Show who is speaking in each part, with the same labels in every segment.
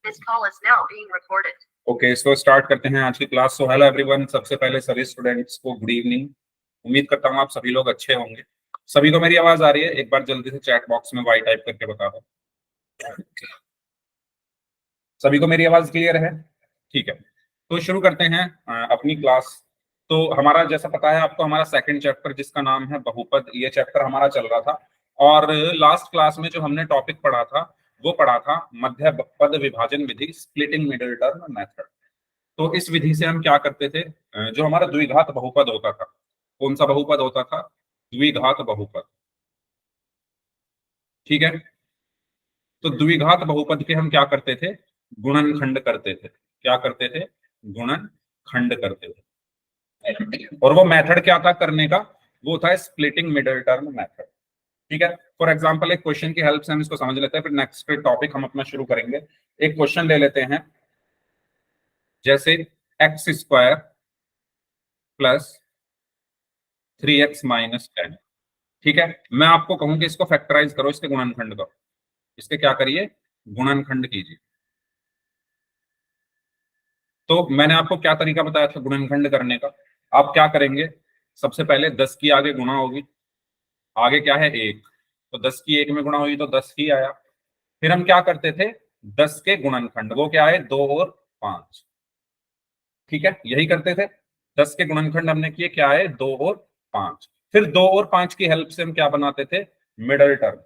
Speaker 1: This call is now being recorded. Okay, इसको start करते हैं आज की क्लास। सो हेलो एवरीवन, सबसे पहले सभी स्टूडेंट्स को गुड इवनिंग। उम्मीद करता हूँ आप सभी लोग अच्छे होंगे। सभी को मेरी आवाज आ रही है? एक बार जल्दी से चैट बॉक्स में वाई टाइप करके बता दो। सभी को मेरी आवाज क्लियर है? ठीक है, तो शुरू करते हैं अपनी क्लास। तो हमारा जैसा पता है आपको, हमारा सेकंड चैप्टर जिसका नाम है बहुपद, ये चैप्टर हमारा चल रहा था। और लास्ट क्लास में जो हमने टॉपिक पढ़ा था वो पढ़ा था मध्य पद विभाजन विधि, स्प्लिटिंग मिडिल टर्म मेथड। तो इस विधि से हम क्या करते थे, जो हमारा द्विघात बहुपद होता था, कौन सा बहुपद होता था? द्विघात बहुपद। ठीक है, तो द्विघात बहुपद के हम क्या करते थे? गुणनखंड करते थे। क्या करते थे? गुणनखंड करते थे। और वो मेथड क्या था करने का? वो था स्प्लिटिंग मिडिल टर्म मेथड। ठीक है, फॉर एग्जांपल एक क्वेश्चन की हेल्प से हम इसको समझ लेते हैं, फिर नेक्स्ट टॉपिक हम अपना शुरू करेंगे। एक क्वेश्चन ले लेते हैं, जैसे x square plus 3x minus 10। ठीक है, मैं आपको कहूं कि इसको फैक्टराइज करो, इसके गुणनखंड को, इसके क्या करिए? गुणनखंड कीजिए। तो मैंने आपको क्या तरीका बताया था गुणनखंड करने का? आप क्या करेंगे? सबसे पहले 10 की आगे गुणा होगी, आगे क्या है? 1, तो 10 की 1 में गुणा हुई तो 10 ही आया। फिर हम क्या करते थे? 10 के गुणनखंड, वो क्या है? 2 और 5। ठीक है, यही करते थे। 10 के गुणनखंड हमने किए, क्या है? 2 और 5। फिर 2 और 5 की हेल्प से हम क्या बनाते थे? Middle term.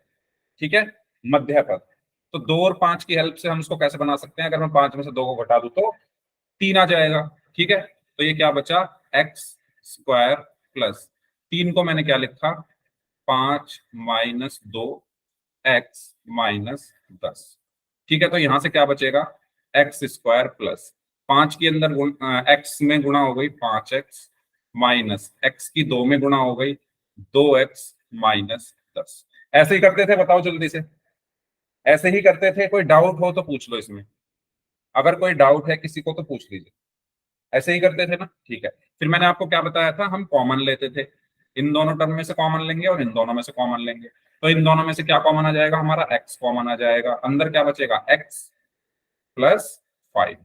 Speaker 1: ठीक है, मध्य पद। तो 2 और 5 की हेल्प से हम इसको कैसे बना सकते हैं? अगर मैं 5 में से 2 को घटा दूं तो 3 आ जाएगा। ठीक है, तो ये क्या बचा? एक्स स्क्वायर प्लस 3 को मैंने क्या लिखा? 5 माइनस 2 एक्स माइनस 10। ठीक है, तो यहां से क्या बचेगा? एक्स स्क्वायर प्लस 5 के अंदर एक्स में गुणा हो गई 5x माइनस एक्स की 2 में गुणा हो गई 2x माइनस 10। ऐसे ही करते थे, बताओ जल्दी से। ऐसे ही करते थे। कोई डाउट हो तो पूछ लो इसमें, अगर कोई डाउट है किसी को तो पूछ लीजिए। ऐसे ही करते थे ना? ठीक है, फिर मैंने आपको क्या बताया था? हम कॉमन लेते थे। इन दोनों टर्म में से कॉमन लेंगे और इन दोनों में से कॉमन लेंगे। तो इन दोनों में से क्या कॉमन आ जाएगा? हमारा x कॉमन आ जाएगा। अंदर क्या बचेगा? x plus 5।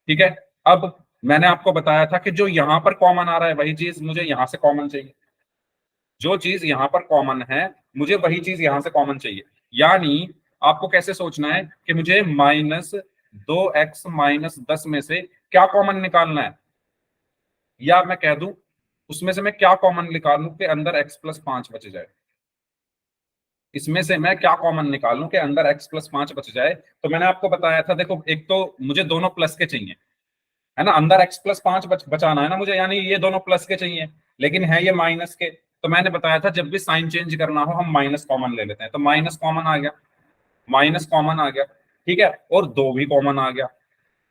Speaker 1: ठीक है, अब मैंने आपको बताया था कि जो यहां पर कॉमन आ रहा है वही चीज मुझे यहां से कॉमन चाहिए। जो चीज यहां पर कॉमन है मुझे वही चीज यहां से कॉमन चाहिए। यानी आपको कैसे सोचना है कि मुझे -2x माइनस 10 में से क्या कॉमन निकालना है, या मैं कह दूं उसमें से मैं क्या कॉमन निकालूं कि अंदर x प्लस 5 बच जाए। इसमें से मैं क्या कॉमन निकालूं कि अंदर x प्लस 5 बच जाए। तो मैंने आपको बताया था, देखो, एक तो मुझे दोनों प्लस के चाहिए, है ना? अंदर x प्लस 5 बचाना है ना मुझे, यानी ये दोनों प्लस के चाहिए, लेकिन है ये माइनस के। तो मैंने बताया था जब भी साइन चेंज करना हो हम माइनस कॉमन ले लेते हैं। तो माइनस कॉमन आ गया, माइनस कॉमन आ गया। ठीक है, और 2 भी कॉमन आ गया।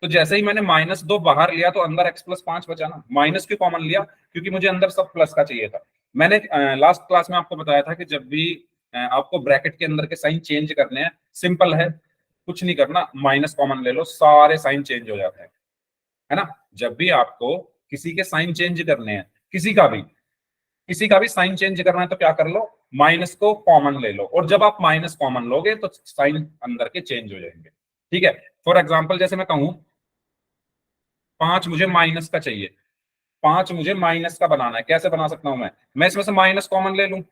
Speaker 1: तो जैसे ही मैंने -2 बाहर लिया तो अंदर x प्लस 5 बचा ना। माइनस क्यों कॉमन लिया? क्योंकि मुझे अंदर सब प्लस का चाहिए था। मैंने लास्ट क्लास में आपको बताया था कि जब भी आपको ब्रैकेट के अंदर के साइन चेंज करने हैं, सिंपल है, कुछ नहीं करना, माइनस कॉमन ले लो, सारे साइन चेंज हो जाते हैं, है ना? जब भी आपको किसी के साइन चेंज करने हैं, किसी का भी साइन चेंज करना है तो क्या कर लो? माइनस को कॉमन ले लो, और जब आप माइनस कॉमन लोगे तो साइन अंदर के चेंज हो जाएंगे। ठीक है, फॉर एग्जाम्पल जैसे मैं कहूं 5 मुझे माइनस का चाहिए, 5 मुझे माइनस का बनाना है, कैसे बना सकता हूं मैं इसमें से माइनस कॉमन ले लूं।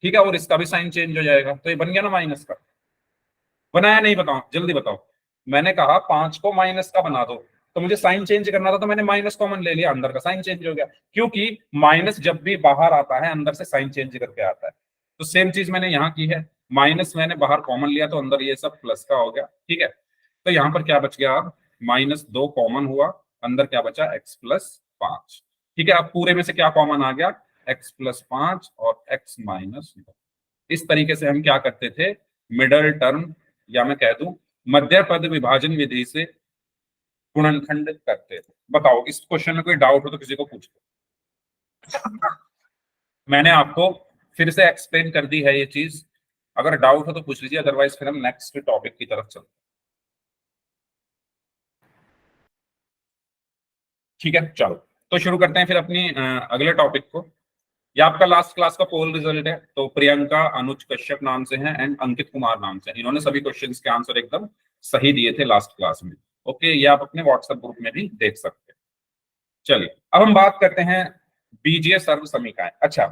Speaker 1: ठीक है, और इसका भी साइन चेंज हो जाएगा, तो ये बन गया ना माइनस का। बनाया नहीं? बताओ जल्दी बताओ। मैंने कहा 5 को माइनस का बना दो, तो मुझे साइन चेंज करना था, तो मैंने माइनस कॉमन ले लिया, अंदर का साइन चेंज हो गया। क्योंकि माइनस जब भी बाहर आता है अंदर से साइन चेंज करके आता है। तो सेम चीज मैंने यहाँ की है, माइनस मैंने बाहर कॉमन लिया तो अंदर ये सब प्लस का हो गया। ठीक है, तो यहाँ पर क्या बच गया? अब -2 कॉमन हुआ, अंदर क्या बचा? x plus 5। ठीक है, अब पूरे में से क्या कॉमन आ गया? x प्लस 5 और x माइनस 2। इस तरीके से हम क्या करते थे? मिडल टर्म, या मैं कह दूं मध्य पद विभाजन विधि से गुणनखंड करते थे। बताओ इस क्वेश्चन में कोई डाउट हो तो किसी को पूछ लो। मैंने आपको फिर से एक्सप्लेन कर दी है ये चीज, अगर डाउट हो तो पूछ लीजिए, अदरवाइज फिर हम नेक्स्ट टॉपिक की तरफ चलते हैं। ठीक है, चलो तो शुरू करते हैं फिर अपनी अगले टॉपिक को। ये आपका लास्ट क्लास का पोल रिजल्ट है। तो प्रियंका अनुज कश्यप नाम से हैं एंड अंकित कुमार नाम से, इन्होंने सभी क्वेश्चंस के आंसर एकदम सही दिए थे लास्ट क्लास में। ओके, ये आप अपने व्हाट्सएप ग्रुप में भी देख सकते हैं। चलिए अब हम बात करते हैं बीजीय सर्व समीकरण। अच्छा,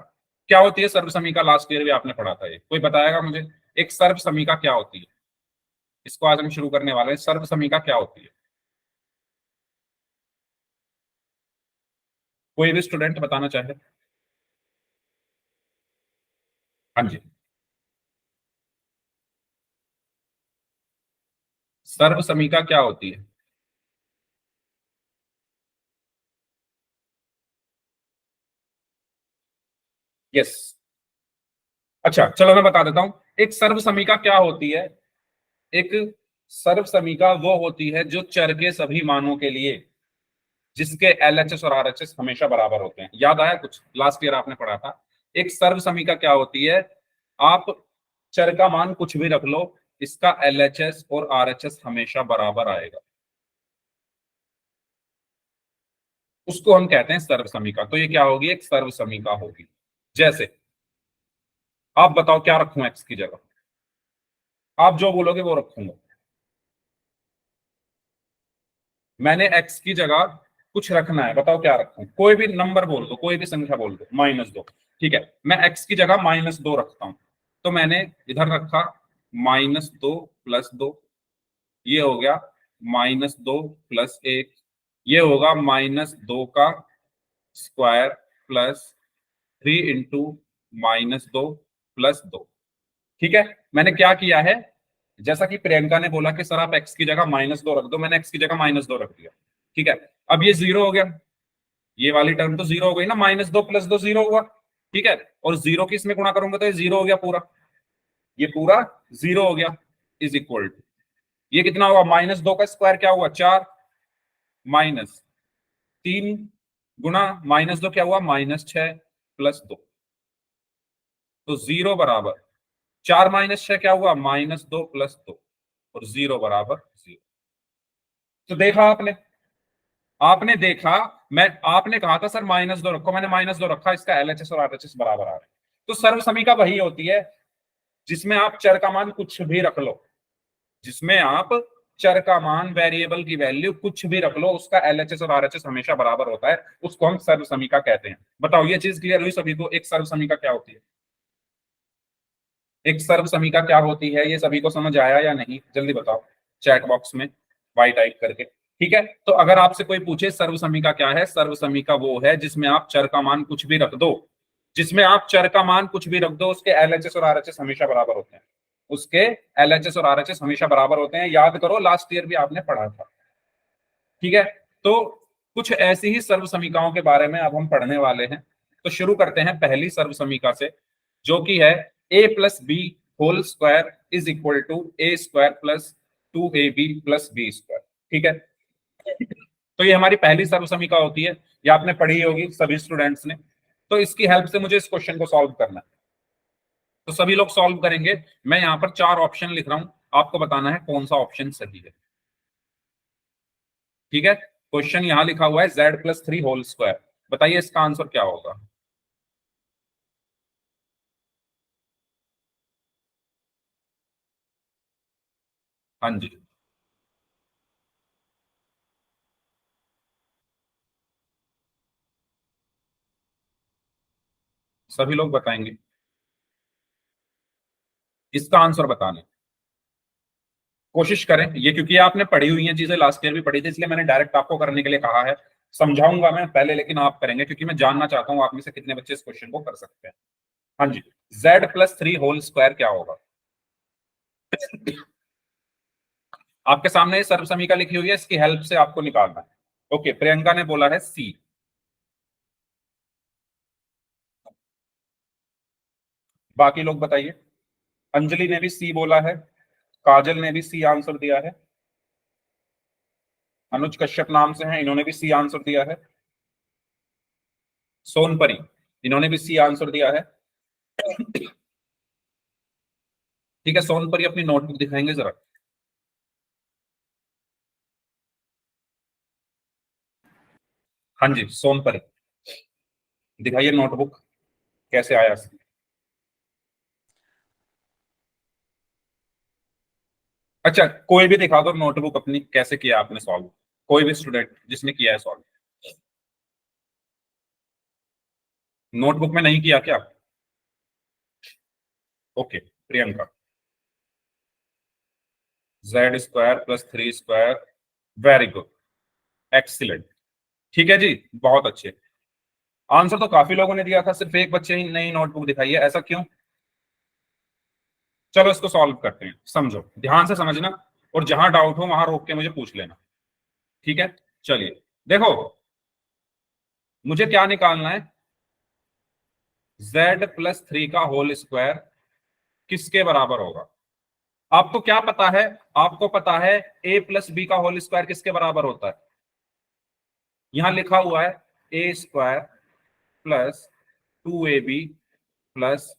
Speaker 1: क्या होती है सर्व समीकरण? लास्ट ईयर भी आपने पढ़ा था, ये कोई बताएगा मुझे? एक सर्व समीकरण क्या होती है? इसको आज हम शुरू करने वाले हैं। सर्व समीकरण क्या होती है? कोई भी स्टूडेंट बताना चाहे? हाँ जी, सर्व समीकरण क्या होती है? यस। अच्छा चलो मैं बता देता हूं। एक सर्व समीकरण क्या होती है? एक सर्व समीकरण वो होती है जो चर के सभी मानों के लिए, जिसके एलएचएस और आरएचएस हमेशा बराबर होते हैं। याद आया कुछ? लास्ट ईयर आपने पढ़ा था। एक सर्व समीकरण क्या होती है? आप चर का मान कुछ भी रख लो, इसका एलएचएस और आरएचएस हमेशा बराबर आएगा, उसको हम कहते हैं सर्व समीकरण। तो ये क्या होगी? एक सर्व समीकरण होगी। जैसे आप बताओ क्या रखूं एक्स की जगह? आप जो बोलोगे वो रखूंगा। मैंने एक्स की जगह कुछ रखना है, बताओ क्या रखूं? कोई भी नंबर बोल दो, कोई भी संख्या बोल दो, -2। ठीक है, मैं एक्स की जगह -2 रखता हूं। तो मैंने इधर रखा -2 + 2, ये हो गया -2 + 1, ये होगा -2 का स्क्वायर +3 × -2 + 2। ठीक है, मैंने क्या किया है? जैसा कि प्रियंका ने बोला कि सर आप एक्स की जगह -2 रख दो, मैंने एक्स की जगह -2 रख दिया। ठीक है, अब ये 0 हो गया, ये वाली टर्म तो 0 हो गई ना, -2 + 2 0 हुआ। ठीक है, और 0 की इसमें गुणा करूंगा तो ये 0 हो गया पूरा, ये पूरा 0 हो गया। इज इक्वल टू, ये कितना हुआ? -2 का स्क्वायर क्या हुआ? 4, -3 × -2 क्या हुआ? -6 + 2। तो 0 बराबर 4 - 6 क्या हुआ? -2 + 2, और 0 बराबर 0। तो देखा आपने? आपने देखा, मैं आपने कहा था सर -2 रखो, मैंने -2 रखा, इसका एलएचएस और आरएचएस बराबर आ रहे हैं। तो सर्व समीकरण वही होती है जिसमें आप चर का मान कुछ भी रख लो, जिसमें आप चर का मान, वेरिएबल की वैल्यू कुछ भी रख लो, उसका एलएचएस और आरएचएस हमेशा बराबर होता है, उसको हम सर्व समीकरण कहते हैं। बताओ ये चीज क्लियर हुई सभी को? एक सर्व समीकरण क्या होती है? एक सर्व समीकरण क्या होती है, ये सभी को समझ आया या नहीं? जल्दी बताओ चैट बॉक्स में वाई टाइप करके। ठीक है, तो अगर आपसे कोई पूछे सर्व समीकरण क्या है, सर्व समीकरण वो है जिसमें आप चर का मान कुछ भी रख दो, जिसमें आप चर का मान कुछ भी रख दो, उसके एलएचएस और आरएचएस हमेशा बराबर होते हैं, उसके एलएचएस और आरएचएस हमेशा बराबर होते हैं। याद करो, लास्ट ईयर भी आपने पढ़ा था। ठीक है, तो कुछ ऐसी ही सर्व समीकरणों के बारे में अब हम पढ़ने वाले हैं। तो शुरू करते हैं पहली सर्व समीकरण से, जो कि है a + b whole square is equal to a² + 2ab + b²। ठीक है, तो ये हमारी पहली सर्व समीकरण होती है, ये आपने पढ़ी होगी सभी स्टूडेंट्स ने। तो इसकी हेल्प से मुझे इस क्वेश्चन को सॉल्व करना है, तो सभी लोग सॉल्व करेंगे। मैं यहाँ पर 4 ऑप्शन लिख रहा हूं, आपको बताना है कौन सा ऑप्शन सही है। ठीक है, क्वेश्चन यहां लिखा हुआ है z + 3 होल स्क्वायर, बताइए इसका आंसर क्या होगा? हाँ जी, सभी लोग बताएंगे, इसका आंसर बताने कोशिश करें। ये क्योंकि आपने पढ़ी हुई हैं चीजें, लास्ट ईयर भी पढ़ी थी, इसलिए मैंने डायरेक्ट आपको करने के लिए कहा है। समझाऊंगा मैं पहले, लेकिन आप करेंगे क्योंकि मैं जानना चाहता हूं आप में से कितने बच्चे इस क्वेश्चन को कर सकते हैं। हाँ जी, z + 3 होल स्क्वायर क्या होगा? आपके सामने सर्व समीकरण लिखी हुई है, इसकी हेल्प से आपको निकालना है। ओके, प्रियंका ने बोला है सी, बाकी लोग बताइए। अंजलि ने भी सी बोला है, काजल ने भी सी आंसर दिया है, अनुज कश्यप नाम से हैं, इन्होंने भी सी आंसर दिया है, सोनपरी, इन्होंने भी सी आंसर दिया है। ठीक है, सोनपरी अपनी नोटबुक दिखाएंगे जरा। हाँ जी सोनपरी, दिखाइए नोटबुक, कैसे आया? अच्छा, कोई भी दिखा दो नोटबुक अपनी, कैसे किया आपने सॉल्व, कोई भी स्टूडेंट जिसने किया है सॉल्व। नोटबुक में नहीं किया क्या? Okay, Priyanka. Z² + 3²। Very good, excellent. ठीक है जी, बहुत अच्छे। आंसर तो काफी लोगों ने दिया था, सिर्फ एक बच्चे ही नई नोटबुक दिखाई है, ऐसा क्यों? चलो इसको सॉल्व करते हैं, समझो, ध्यान से समझना, और जहां डाउट हो वहां रोक के मुझे पूछ लेना। ठीक है, चलिए देखो, मुझे क्या निकालना है? Z + 3 का होल स्क्वायर किसके बराबर होगा? आपको क्या पता है? आपको पता है A + B का होल स्क्वायर किसके बराबर होता है? यहां लिखा हुआ है A² + 2AB +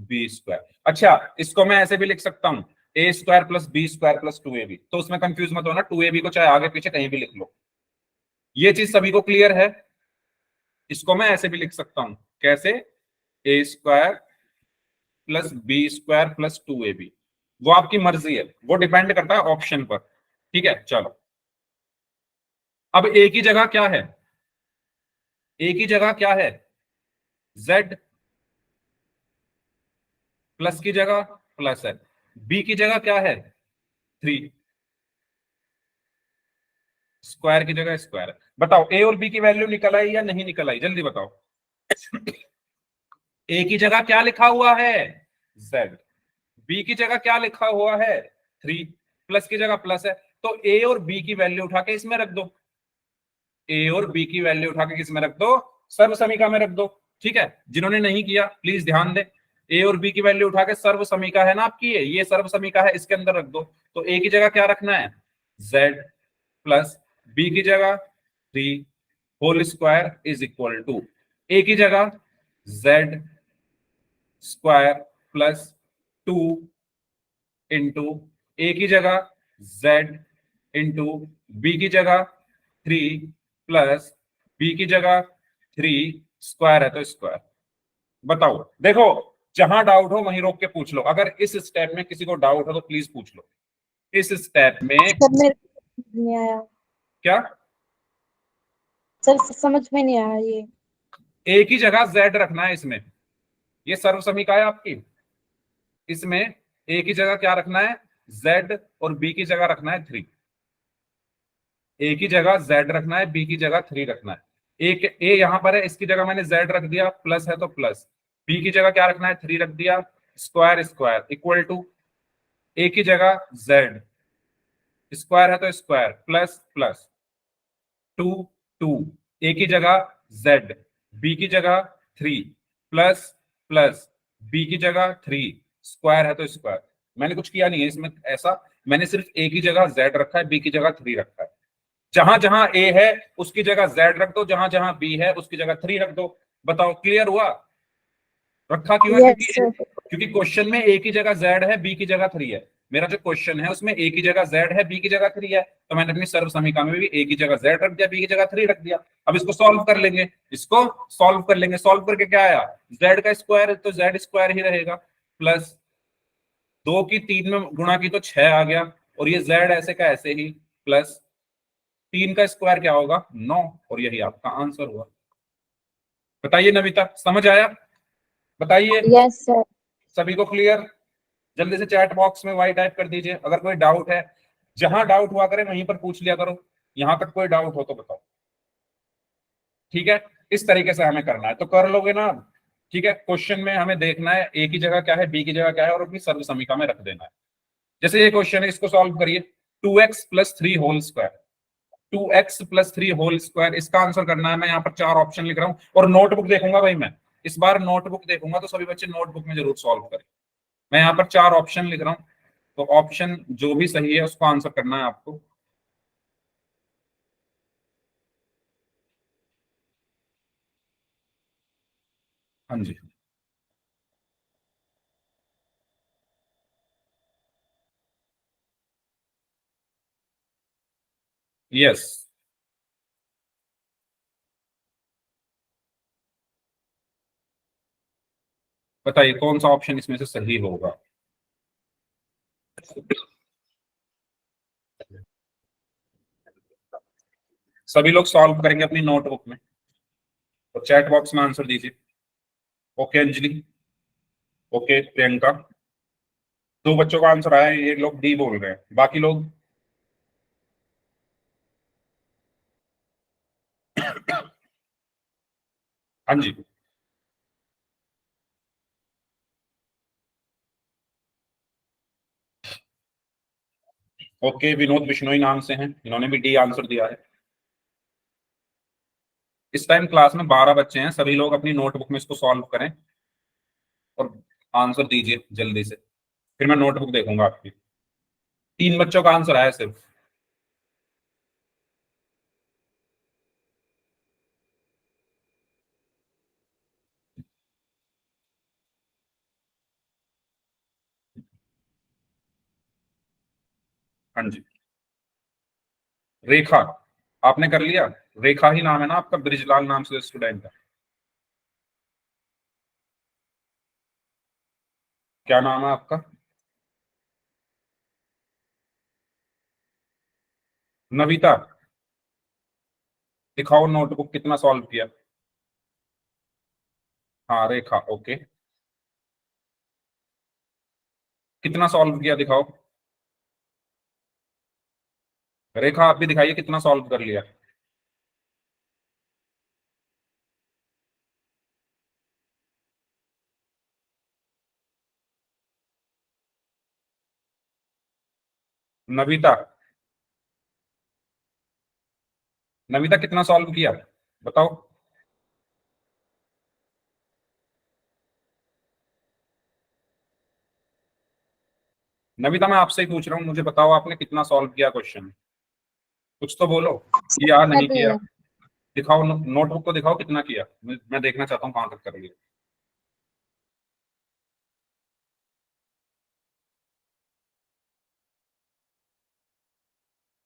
Speaker 1: B²। अच्छा, इसको मैं ऐसे भी लिख सकता हूं, A² + B² + 2AB। तो उसमें कंफ्यूज मत होना, 2AB को चाहे आगे पीछे कहीं भी लिख लो। ये चीज सभी को क्लियर है? इसको मैं ऐसे भी लिख सकता हूं, कैसे? A² + B² + 2AB। वो आपकी मर्जी है, वो डिपेंड करता है ऑप्शन पर। ठीक है, चलो। अब ए की जगह क्या है? ए की जगह क्या है? Z। प्लस की जगह प्लस है। बी की जगह क्या है? 3। स्क्वायर की जगह स्क्वायर है। बताओ, ए और बी की वैल्यू निकल आई या नहीं निकल आई? जल्दी बताओ। ए की जगह क्या लिखा हुआ है? Z। बी की जगह क्या लिखा हुआ है? 3। प्लस की जगह प्लस है। तो ए और बी की वैल्यू उठा के इसमें रख दो। ए और बी की वैल्यू उठा के किसमें रख दो? सर्व समीका में रख दो। ठीक है, जिन्होंने नहीं किया प्लीज ध्यान दें। ए और बी की वैल्यू उठा के सर्व समीका है ना आपकी, ये सर्व समीका है, इसके अंदर रख दो। तो ए की जगह क्या रखना है? Z + बी की जगह 3 whole square is equal to, A की जगह Z² + 2 इंटू, ए की जगह Z इंटू, बी की जगह 3 प्लस बी की जगह 3, स्क्वायर है तो स्क्वायर। बताओ, देखो, जहां डाउट हो वहीं रोक के पूछ लो। अगर इस स्टेप में किसी को डाउट हो तो प्लीज पूछ लो। इस स्टेप में
Speaker 2: सर मेरे को समझ नहीं आया।
Speaker 1: क्या?
Speaker 2: सर समझ में नहीं आया ये।
Speaker 1: ए की जगह Z रखना है इसमें, ये सर्व समीका है आपकी। इसमें ए की जगह क्या रखना है? Z, और बी की जगह रखना है 3। ए की जगह Z रखना है, बी की जगह 3 रखना है। ए यहां पर है, इसकी जगह मैंने Z रख दिया, प्लस है तो प्लस। बी की जगह क्या रखना है? 3 रख दिया, square square equal to, A की जगह Z, स्क्वायर है तो स्क्वायर, प्लस प्लस 2 2। ए की जगह Z, बी की जगह 3, प्लस प्लस बी की जगह 3, स्क्वायर है तो स्क्वायर। मैंने कुछ किया नहीं है इसमें ऐसा, मैंने सिर्फ ए की जगह Z रखा है, बी की जगह 3 रखा है। जहां जहां ए है उसकी जगह Z रख दो, जहां जहां बी है उसकी जगह 3 रख दो। बताओ, क्लियर हुआ? रखा क्यों है?
Speaker 2: यस
Speaker 1: क्योंकि
Speaker 2: सर।
Speaker 1: क्योंकि क्वेश्चन में ए की जगह Z है, बी की जगह 3 है। मेरा जो क्वेश्चन है उसमें ए की जगह Z है, बी की जगह 3 है, तो मैंने अपनी सर्व समीकरण में भी ए की जगह Z रख दिया, बी की जगह 3 रख दिया। अब इसको सॉल्व कर लेंगे, इसको सॉल्व कर लेंगे। सॉल्व करके क्या आया? Z का स्क्वायर है तो Z² ही रहेगा, प्लस 2 की 3 में गुणा की तो 6 आ गया, और ये Z ऐसे का ऐसे ही, प्लस 3 का स्क्वायर क्या होगा? 9, और यही आपका आंसर हुआ। बताइए नमिता, समझ आया? बताइए,
Speaker 2: यस सर।
Speaker 1: सभी को क्लियर? जल्दी से चैट बॉक्स में वाई टाइप कर दीजिए अगर कोई डाउट है। जहां डाउट हुआ करे वहीं पर पूछ लिया करो। यहां तक कोई डाउट हो तो बताओ। ठीक है, इस तरीके से हमें करना है, तो कर लोगे ना? ठीक है, क्वेश्चन में हमें देखना है ए की जगह क्या है, बी की जगह क्या है, और अपनी सर्व समीकरण में रख देना है। जैसे ये क्वेश्चन है, इसको सॉल्व करिए। 2x + 3 whole square, 2x + 3 whole square, इसका आंसर करना है। मैं यहाँ पर 4 ऑप्शन लिख रहा हूँ, और नोटबुक देखूंगा भाई, मैं इस बार नोटबुक देखूंगा, तो सभी बच्चे नोटबुक में जरूर सॉल्व करें। मैं यहाँ पर 4 ऑप्शन लिख रहा हूँ, तो ऑप्शन जो भी सही है उसको आंसर करना है आपको। हाँ जी, यस। बताइए कौन सा ऑप्शन इसमें से सही होगा? सभी लोग सॉल्व करेंगे अपनी नोटबुक में, तो चैट बॉक्स में आंसर दीजिए। ओके अंजलि, ओके प्रियंका, दो बच्चों का आंसर आया है, ये लोग डी बोल रहे हैं, बाकी लोग हाँ जी। ओके, विनोद बिश्नोई नाम से हैं, इन्होंने भी डी आंसर दिया है। इस टाइम क्लास में 12 बच्चे हैं, सभी लोग अपनी नोटबुक में इसको सॉल्व करें और आंसर दीजिए जल्दी से, फिर मैं नोटबुक देखूंगा आपकी। 3 बच्चों का आंसर आया सिर्फ। हाँ जी, रेखा, आपने कर लिया? रेखा ही नाम है ना आपका, ब्रिजलाल नाम से स्टूडेंट है। क्या नाम है आपका? नविता, दिखाओ नोटबुक कितना सॉल्व किया। हाँ रेखा, ओके, कितना सॉल्व किया दिखाओ। रेखा आप भी दिखाइए कितना सॉल्व कर लिया। नविता, नविता कितना सॉल्व किया बताओ। नविता मैं आपसे ही पूछ रहा हूँ, मुझे बताओ आपने कितना सॉल्व किया क्वेश्चन, कुछ तो बोलो। किया
Speaker 2: कर
Speaker 1: नहीं
Speaker 2: रही
Speaker 1: किया?
Speaker 2: हूँ।
Speaker 1: दिखाओ, नोटबुक को दिखाओ कितना किया, मैं देखना चाहता हूँ कहाँ तक कर लिया।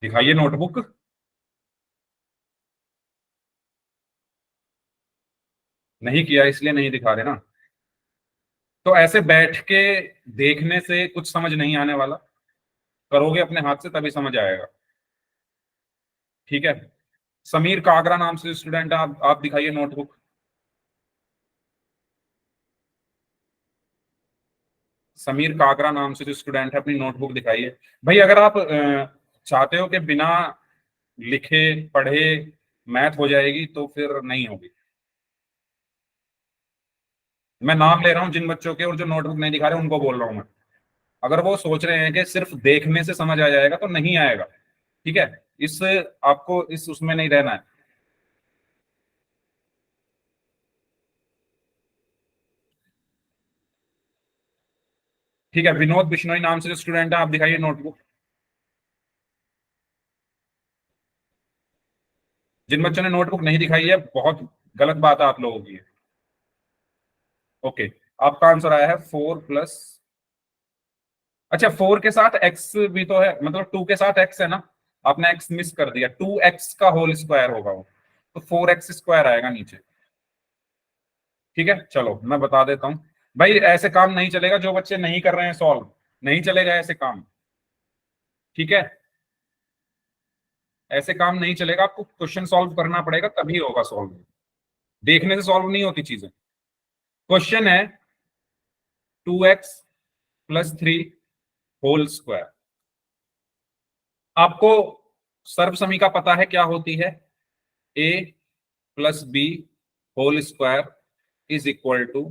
Speaker 1: दिखाइए नोटबुक। नहीं किया इसलिए नहीं दिखा रहे ना, तो ऐसे बैठ के देखने से कुछ समझ नहीं आने वाला, करोगे अपने हाथ से तभी समझ आएगा। ठीक है, समीर कागरा नाम से स्टूडेंट है, आप दिखाइए नोटबुक। समीर कागरा नाम से जो स्टूडेंट है अपनी नोटबुक दिखाइए। भाई अगर आप चाहते हो कि बिना लिखे पढ़े मैथ हो जाएगी तो फिर नहीं होगी। मैं नाम ले रहा हूं जिन बच्चों के और जो नोटबुक नहीं दिखा रहे उनको बोल रहा हूं मैं। अगर वो सोच रहे हैं कि सिर्फ देखने से समझ आ जाएगा तो नहीं आएगा। ठीक है, इस आपको इस उसमें नहीं रहना है। ठीक है, विनोद बिश्नोई नाम से जो स्टूडेंट है आप दिखाइए नोटबुक। जिन बच्चों ने नोटबुक नहीं दिखाई है बहुत गलत बात है आप लोगों की। ओके, आपका आंसर आया है 4 प्लस, अच्छा 4 के साथ एक्स भी तो है, मतलब 2 के साथ एक्स है ना, आपने एक्स मिस कर दिया, 2x का होल स्क्वायर होगा वो, तो 4x² आएगा नीचे। ठीक है चलो मैं बता देता हूं। भाई ऐसे काम नहीं चलेगा, जो बच्चे नहीं कर रहे हैं सॉल्व, नहीं चलेगा ऐसे काम। ठीक है, ऐसे काम नहीं चलेगा, आपको क्वेश्चन सॉल्व करना पड़ेगा तभी होगा सॉल्व, देखने से सॉल्व नहीं होती चीजें। क्वेश्चन है 2x+3 होल स्क्वायर। आपको सर्वसमीका पता है क्या होती है, a+b whole square is equal to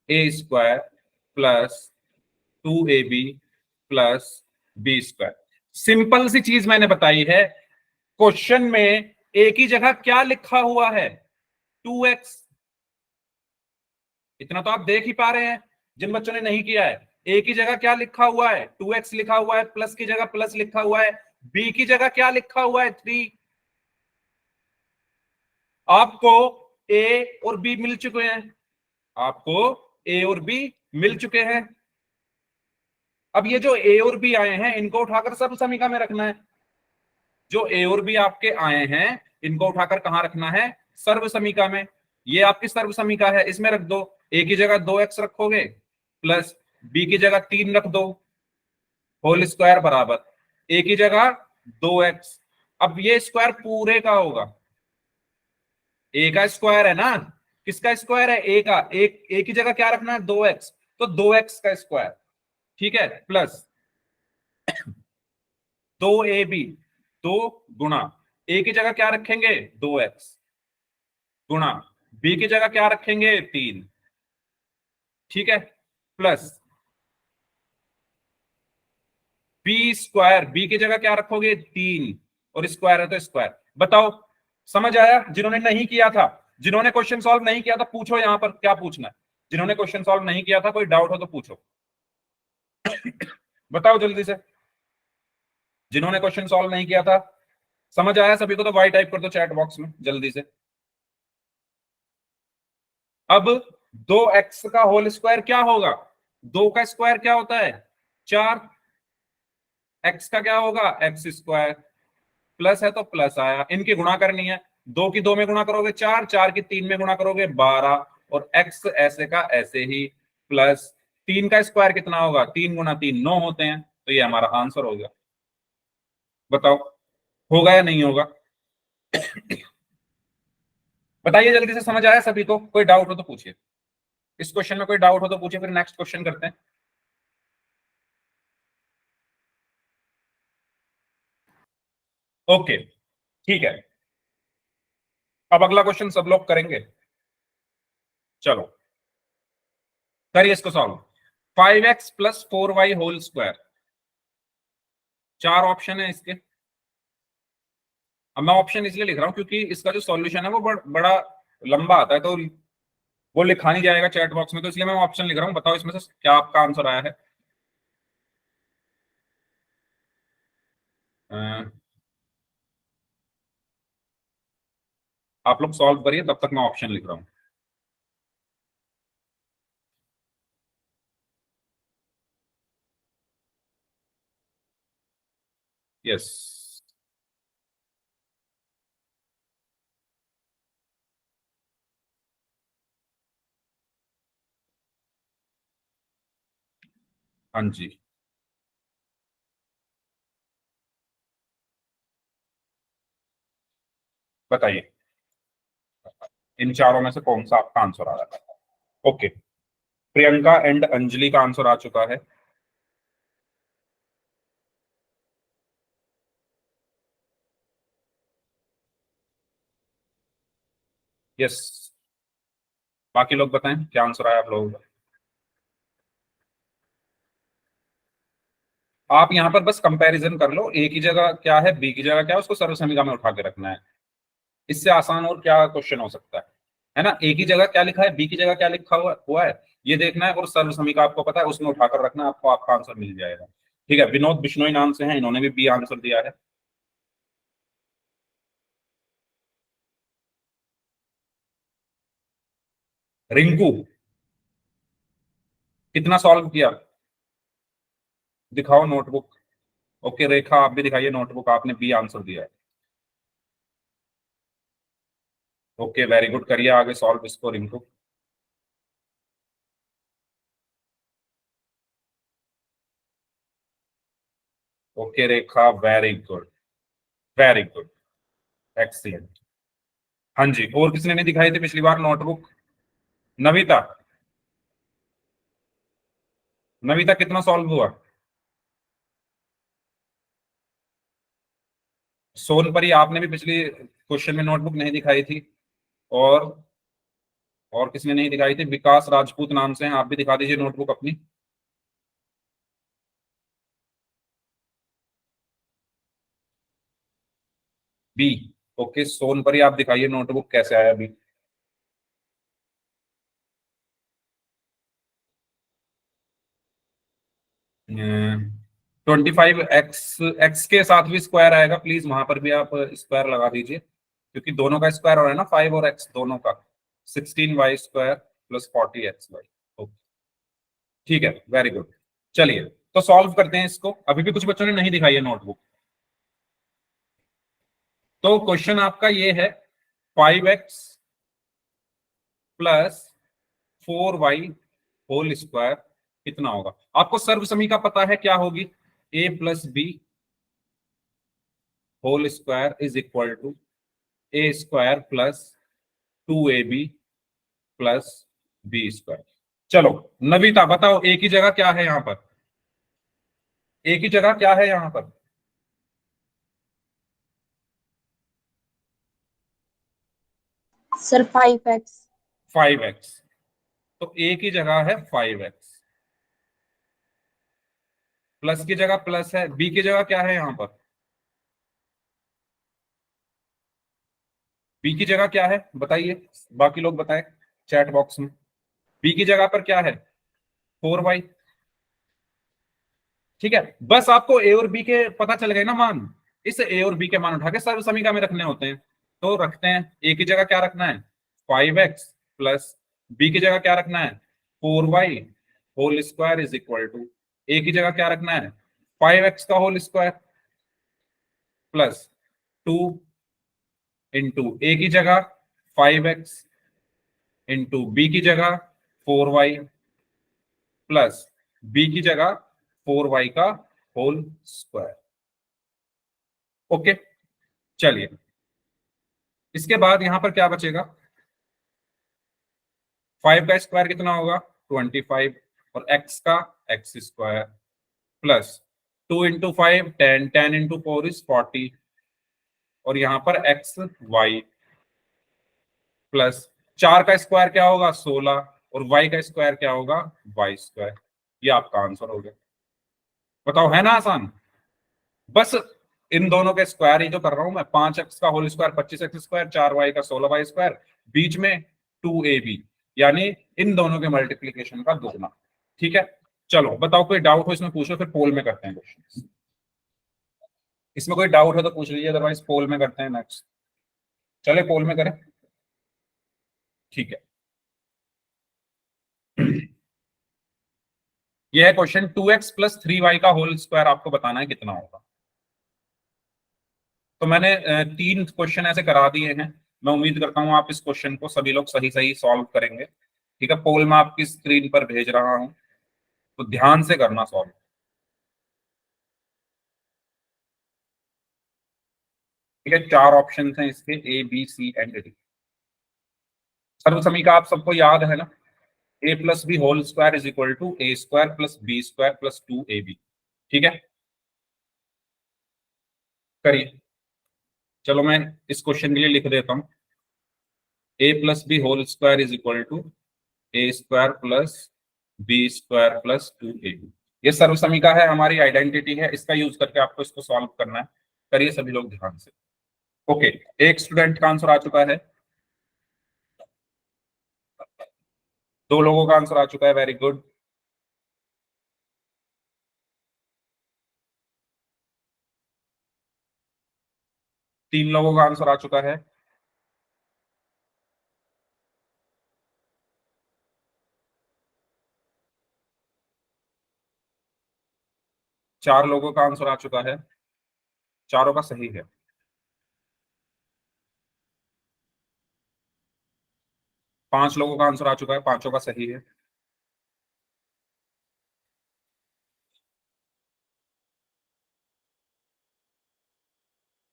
Speaker 1: a² +2ab +b²। Simple सी चीज मैंने बताई है, क्वेश्चन में एक ही जगह क्या लिखा हुआ है, 2x। इतना तो आप देख ही पा रहे हैं, जिन बच्चों ने नहीं किया है, एक ही जगह क्या लिखा हुआ है, 2x लिखा हुआ है, प्लस की जगह प्लस लिखा हुआ है, b की जगह क्या लिखा हुआ है, 3। आपको a और b मिल चुके हैं, आपको a और b मिल चुके हैं। अब ये जो a और b आए हैं इनको उठाकर सर्व समीका में रखना है। जो a और b आपके आए हैं इनको उठाकर कहां रखना है, सर्व समीका में। ये आपकी सर्व समीका है, इसमें रख दो। a की जगह 2x रखोगे, प्लस b की जगह 3 रख दो, होल स्क्वायर बराबर a की जगह 2x अब ये स्क्वायर पूरे का होगा, ए का स्क्वायर है ना, किसका स्क्वायर है, ए का, एक ए की जगह क्या रखना है, 2x, तो 2x का स्क्वायर, ठीक है, प्लस 2ab, 2 गुणा ए की जगह क्या रखेंगे 2x, गुणा बी की जगह क्या रखेंगे 3, ठीक है, प्लस बी स्क्वायर, बी की जगह क्या रखोगे 3, और स्क्वायर है तो स्क्वायर। बताओ समझ आया? जिन्होंने नहीं किया था, जिन्होंने क्वेश्चन सॉल्व नहीं किया था, पूछो यहां पर क्या पूछना है, जिन्होंने क्वेश्चन सॉल्व नहीं किया था, कोई डाउट हो तो पूछो। बताओ जल्दी से, जिन्होंने क्वेश्चन सॉल्व नहीं किया था, समझ आया सभी को? तो वाई टाइप कर दो चैट बॉक्स में जल्दी से। अब 2x का होल स्क्वायर क्या होगा, 2 का स्क्वायर क्या होता है 4, x का क्या होगा एक्स स्क्वायर, प्लस है तो प्लस आया, इनकी गुणा करनी है, 2 की 2 में गुणा करोगे 4, 4 की 3 में गुणा करोगे 12, और x ऐसे का ऐसे ही, प्लस 3 का स्क्वायर कितना होगा, 3 गुणा 3 9 होते हैं, तो ये हमारा आंसर हो गया। बताओ होगा या नहीं होगा? बताइए जल्दी से, समझ आया सभी को? कोई डाउट हो तो पूछिए, इस क्वेश्चन में कोई डाउट हो तो पूछिए, फिर नेक्स्ट क्वेश्चन करते हैं। ओके ठीक है, अब अगला क्वेश्चन सब लोग करेंगे, चलो करिए इसको solve. 5x plus 4y whole square, चार ऑप्शन है इसके। अब मैं ऑप्शन इसलिए लिख रहा हूं क्योंकि इसका जो सॉल्यूशन है वो बड़ा लंबा आता है, तो वो लिखा नहीं जाएगा चैट बॉक्स में, तो इसलिए मैं ऑप्शन लिख रहा हूं। बताओ इसमें से क्या आपका आंसर आया है। अ, आप लोग सॉल्व करिए, तब तक मैं ऑप्शन लिख रहा हूं। यस, हाँ जी, बताइए इन चारों में से कौन सा आपका आंसर आ रहा है। ओके, प्रियंका एंड अंजलि का आंसर आ चुका है। यस, बाकी लोग बताएं क्या आंसर आया आप लोगों का। आप यहां पर बस कंपैरिजन कर लो, ए की जगह क्या है, बी की जगह क्या है, उसको सर्वसंगिका में उठा के रखना है। इससे आसान और क्या क्वेश्चन हो सकता है ना? ए की जगह क्या लिखा है, बी की जगह क्या लिखा हुआ है, ये देखना है, और सर्वसंगिका आपको पता है उसमें उठाकर रखना है, आपको आपका आंसर मिल जाएगा। ठीक है, विनोद बिश्नोई नाम से हैं, इन्होंने भी बी आंसर दिया है। रिंकू, कितना सॉल्व किया, दिखाओ नोटबुक। ओके रेखा, आप भी दिखाइए नोटबुक, आपने बी आंसर दिया है। ओके वेरी गुड, करिए आगे सॉल्व इसको Rinku. Okay Rekha, very good, very good, excellent. हाँ जी, और किसने नहीं दिखाई थी पिछली बार नोटबुक? नविता, नविता कितना सॉल्व हुआ? सोनपरी, आपने भी पिछली क्वेश्चन में नोटबुक नहीं दिखाई थी। और और किसने नहीं दिखाई थी? विकास राजपूत नाम से हैं, आप भी दिखा दीजिए नोटबुक अपनी। बी, ओके सोनपरी, आप दिखाइए नोटबुक कैसे आया बी। 25x, एक्स के साथ भी स्क्वायर आएगा, प्लीज वहां पर भी आप स्क्वायर लगा दीजिए, क्योंकि दोनों का स्क्वायर हो रहा है ना, 5 और x दोनों का। 16y² plus 40xy। ठीक है, वेरी गुड। चलिए तो सॉल्व करते हैं इसको, अभी भी कुछ बच्चों ने नहीं दिखाई है नोटबुक। तो क्वेश्चन आपका ये है, 5x plus 4y whole square कितना होगा? आपको सर्व समीकरण पता है क्या होगी, a plus B whole square is equal to A square plus 2ab plus B square. चलो नविता बताओ ए की जगह क्या है यहां पर, ए की जगह क्या है यहां पर?
Speaker 2: Sir 5x।
Speaker 1: 5x, तो ए की जगह है 5x, प्लस की जगह प्लस है, बी की जगह क्या है यहां पर? बी की जगह क्या है बताइए, बाकी लोग बताएं चैट बॉक्स में। बी की जगह पर क्या है? 4y। ठीक है, बस आपको ए और बी के पता चल गए ना मान, इस ए और बी के मान उठा के सर्व समीकरण में रखने होते हैं। तो रखते हैं, ए की जगह क्या रखना है? 5x प्लस बी की जगह क्या रखना है? 4y whole square is equal to, A की जगह क्या रखना है? 5x का whole square plus 2 into A की जगह 5x इंटू बी की जगह 4y प्लस बी की जगह 4y का होल स्क्वायर। ओके, चलिए इसके बाद यहां पर क्या बचेगा? 5 का स्क्वायर कितना होगा? 25, और x का x square plus 2 into 5 10, 10 into 4 is 40, और यहां पर एक्स वाई प्लस 4 का स्क्वायर क्या होगा? 16, और y का स्क्वायर क्या होगा? Y square. ये आपका आंसर हो गया। बताओ है ना आसान? बस इन दोनों के स्क्वायर ही तो कर रहा हूं मैं, 5x का whole square 25x square, 4y का 16y स्क्वायर, बीच में 2ab, यानी इन दोनों के मल्टीप्लीकेशन का दुगना। ठीक है, चलो बताओ कोई डाउट हो इसमें पूछो, फिर पोल में करते हैं क्वेश्चन। इसमें कोई डाउट हो तो पूछ लीजिए, अदरवाइज पोल में करते हैं नेक्स्ट। चले पोल में करें, ठीक है। यह है क्वेश्चन, 2x प्लस 3y का होल स्क्वायर आपको बताना है कितना होगा। तो मैंने 3 क्वेश्चन ऐसे करा दिए हैं। मैं उम्मीद करता हूं आप इस क्वेश्चन को सभी लोग सही सही सॉल्व करेंगे। ठीक है, पोल मैं आपकी स्क्रीन पर भेज रहा हूं, तो ध्यान से करना सॉल्व। ठीक है, 4 ऑप्शन हैं इसके, A B C and D. सर्व समीकरण आप सबको याद है ना, A plus B whole square is equal to A square plus B square plus 2ab। ठीक है, करिए। चलो मैं इस क्वेश्चन के लिए लिख देता हूं, A plus B whole square is equal to A square plus B square plus 2ab। ये सर्व समीकरण है, हमारी आइडेंटिटी है, इसका यूज करके आपको इसको सॉल्व करना है। करिए सभी लोग ध्यान से। ओके, एक स्टूडेंट का आंसर आ चुका है, 2 लोगों का आंसर आ चुका है, वेरी गुड। तीन लोगों का आंसर आ चुका है, चार लोगों का आंसर आ चुका है, चारों का सही है। पांच लोगों का आंसर आ चुका है, पांचों का सही है।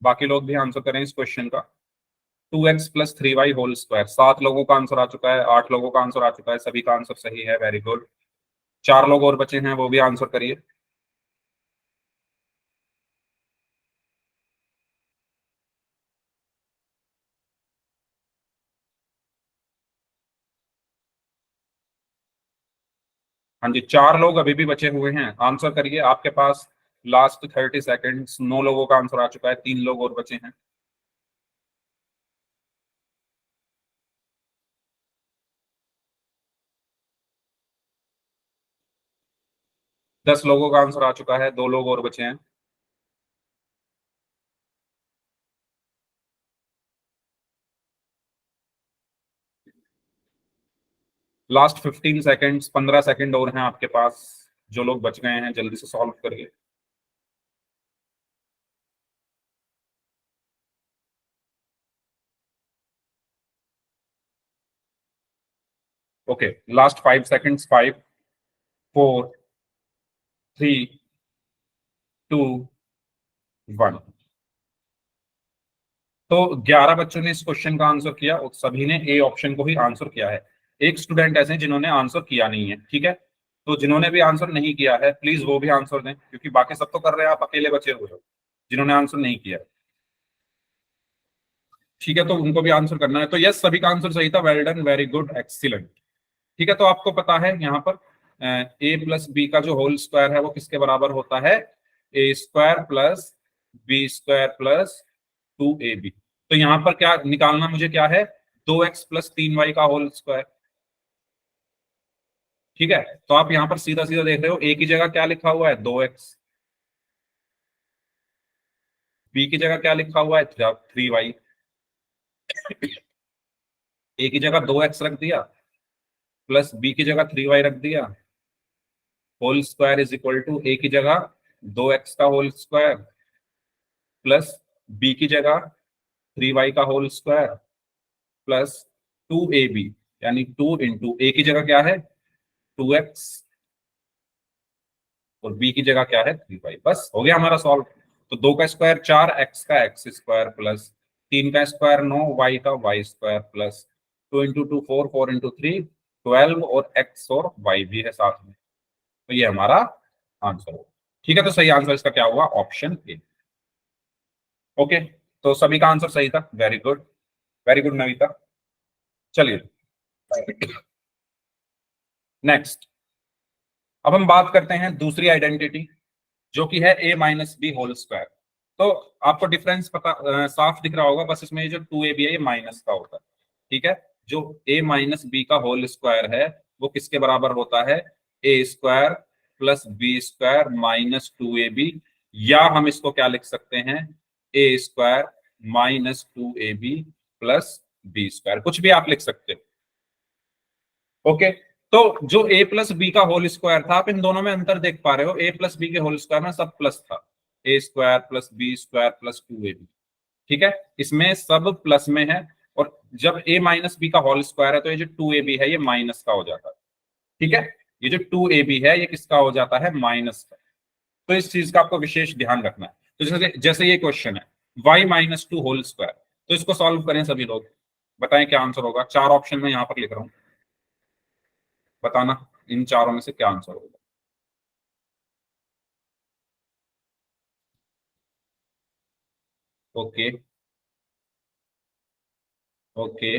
Speaker 1: बाकी लोग भी आंसर करें इस क्वेश्चन का। 2x plus 3y whole square, 7 लोगों का आंसर आ चुका है, 8 लोगों का आंसर आ चुका है, सभी का आंसर सही है, वेरी गुड। 4 लोग और बचे हैं, वो भी आंसर करिए। हाँ जी, 4 लोग अभी भी बचे हुए हैं, आंसर करिए, आपके पास लास्ट 30 सेकेंड्स। 9 लोगों का आंसर आ चुका है, 3 लोग और बचे हैं। 10 लोगों का आंसर आ चुका है, 2 लोग और बचे हैं। लास्ट 15 सेकेंड्स, 15 सेकेंड और हैं आपके पास। जो लोग बच गए हैं जल्दी से सॉल्व करिए। Okay, last 5 seconds, 5 4 3 2 1। तो 11 बच्चों ने इस क्वेश्चन का आंसर किया और सभी ने ए ऑप्शन को ही आंसर किया है। एक स्टूडेंट ऐसे हैं जिन्होंने आंसर किया नहीं है, ठीक है। तो जिन्होंने भी आंसर नहीं किया है प्लीज वो भी आंसर दें, क्योंकि बाकी सब तो कर रहे हैं, आप अकेले बचे हुए हो जिन्होंने आंसर नहीं किया है। ठीक है, तो उनको भी आंसर करना है। तो यस, सभी का आंसर सही था, well done, very good, excellent. ठीक है, तो आपको पता है यहाँ पर ए प्लस बी का जो होल स्क्वायर है वो किसके बराबर होता है? ए square plus B square plus 2ab। तो यहाँ पर क्या निकालना मुझे, क्या है? 2x प्लस 3y का होल स्क्वायर। ठीक है, तो आप यहाँ पर सीधा सीधा देख रहे हो, a की जगह क्या लिखा हुआ है? 2x। b की जगह क्या लिखा हुआ है? 3y। a की जगह 2x रख दिया, प्लस b की जगह 3y रख दिया, whole square is equal to a की जगह 2x का होल स्क्वायर प्लस b की जगह 3y का होल स्क्वायर प्लस 2ab, यानी 2 इंटू a की जगह क्या है? 2x, और b की जगह क्या है? 3y। बस हो गया हमारा सॉल्व। तो 2 का स्क्वायर 4, x का x स्क्वायर प्लस 3 का स्क्वायर 9, y का y square plus 2 into 2 4, 4 into 3 12, और x और y भी है साथ में। तो ये हमारा आंसर होगा। ठीक है, तो सही आंसर इसका क्या हुआ? Option A. ओके, तो सभी का आंसर सही था, very good, very good Navita. चलिए नेक्स्ट, अब हम बात करते हैं दूसरी आइडेंटिटी, जो कि है a minus B whole square. तो आपको डिफरेंस पता साफ दिख रहा होगा, बस इसमें जो 2ab है ये माइनस का होता है। ठीक है, जो a माइनस बी का होल स्क्वायर है वो किसके बराबर होता है? ए square plus B square minus 2ab, या हम इसको क्या लिख सकते हैं? A square minus 2ab plus B square, कुछ भी आप लिख सकते हो। ओके, तो जो a प्लस बी का होल स्क्वायर था, आप इन दोनों में अंतर देख पा रहे हो, a प्लस बी के होल स्क्वायर में सब प्लस था, A square plus B square plus 2ab। ठीक है, इसमें सब प्लस में है, और जब a माइनस बी का होल स्क्वायर है तो ये जो 2ab है ये माइनस का हो जाता है। ठीक है, ये जो 2ab है ये किसका हो जाता है? माइनस का। तो इस चीज का आपको विशेष ध्यान रखना है। तो जैसे जैसे ये क्वेश्चन है y माइनस 2 होल स्क्वायर, तो इसको सॉल्व करें सभी लोग, बताएं क्या आंसर होगा। चार ऑप्शन में यहां पर लिख रहा हूं, बताना इन चारों में से क्या आंसर होगा। ओके, ओके,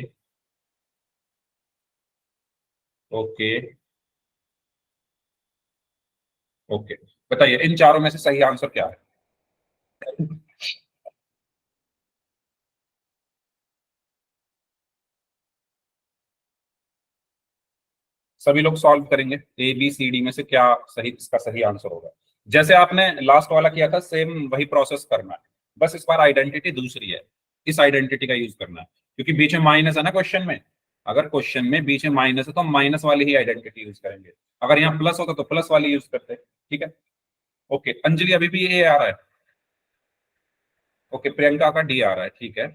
Speaker 1: ओके, ओके, बताइए इन चारों में से सही आंसर क्या है? सभी लोग सॉल्व करेंगे, ए बी सी डी में से क्या सही, इसका सही आंसर होगा। जैसे आपने लास्ट वाला किया था सेम वही प्रोसेस करना है, बस इस बार आइडेंटिटी दूसरी है, इस आइडेंटिटी का यूज करना है, क्योंकि बीच में माइनस है ना क्वेश्चन में। अगर क्वेश्चन में बीच में माइनस है तो हम माइनस वाली ही आइडेंटिटी यूज करेंगे, अगर यहाँ प्लस होता तो प्लस वाली यूज करते। ठीक है, ओके, अंजलि अभी भी ए आ रहा है। ओके, प्रियंका का डी आ रहा है, ठीक है।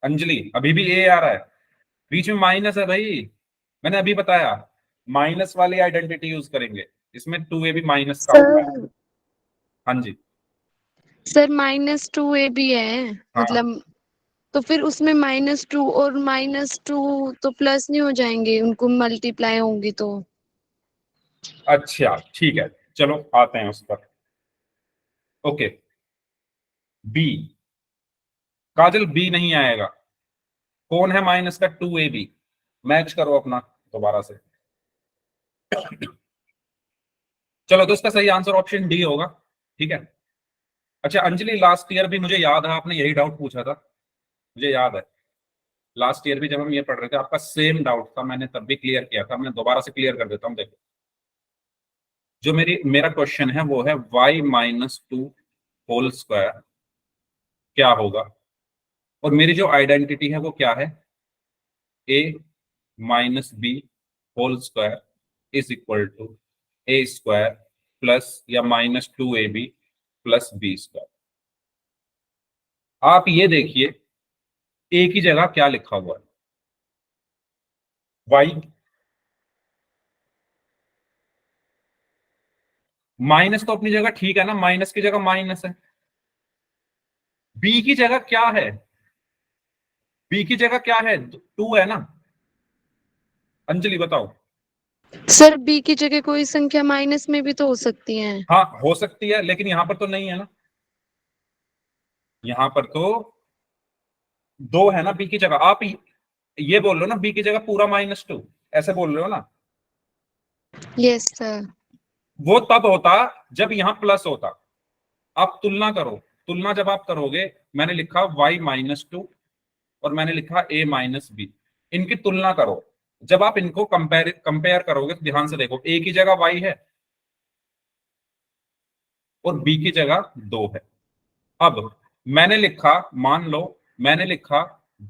Speaker 1: अंजलि अभी भी ए आ रहा है, बीच में माइनस है भाई, मैंने अभी बताया, माइनस वाली आइडेंटिटी यूज करेंगे, इसमें 2a भी माइनस का होता है।
Speaker 3: सर
Speaker 1: हाँ जी।
Speaker 3: सर -2a भी है,
Speaker 1: हाँ,
Speaker 3: मतलब तो फिर उसमें -2 और -2 तो प्लस नहीं हो जाएंगे, उनको मल्टीप्लाई होंगी तो।
Speaker 1: अच्छा ठीक है, चलो आते हैं उस पर। ओके, बी, काजल बी नहीं आएगा, कौन है माइनस का? 2ab, मैच करो अपना दोबारा से। चलो, तो इसका सही आंसर ऑप्शन डी होगा। ठीक है, अच्छा अंजलि, लास्ट ईयर भी मुझे याद है आपने यही डाउट पूछा था, मुझे याद है, लास्ट ईयर भी जब हम ये पढ़ रहे थे आपका सेम डाउट था, मैंने तब भी क्लियर किया था, मैं दोबारा से क्लियर कर देता हूँ, देखो। जो मेरा क्वेश्चन है वो है y माइनस 2 होल स्क्वायर क्या होगा, और मेरी जो आइडेंटिटी है वो क्या है? a minus B whole square is equal to A square plus या minus 2ab plus B square. आप ये देखिए, a की जगह क्या लिखा हुआ है? y, माइनस तो अपनी जगह ठीक है ना, माइनस की जगह माइनस है, b की जगह क्या है? बी की जगह क्या है, 2 है ना। अंजलि बताओ।
Speaker 3: सर बी की जगह कोई संख्या माइनस में भी तो हो सकती है।
Speaker 1: हाँ हो सकती है, लेकिन यहां पर तो नहीं है ना, यहां पर तो 2 है ना बी की जगह। आप ये बोल रहे हो ना बी की जगह पूरा -2, ऐसे बोल रहे हो ना।
Speaker 3: Yes sir.
Speaker 1: वो तब होता जब यहां प्लस होता। आप तुलना करो, तुलना जब आप करोगे, मैंने लिखा y-2 और मैंने लिखा a-b, इनकी तुलना करो। जब आप इनको कंपेयर करोगे तो ध्यान से देखो, a की जगह y है और b की जगह 2 है। अब मैंने लिखा, मान लो मैंने लिखा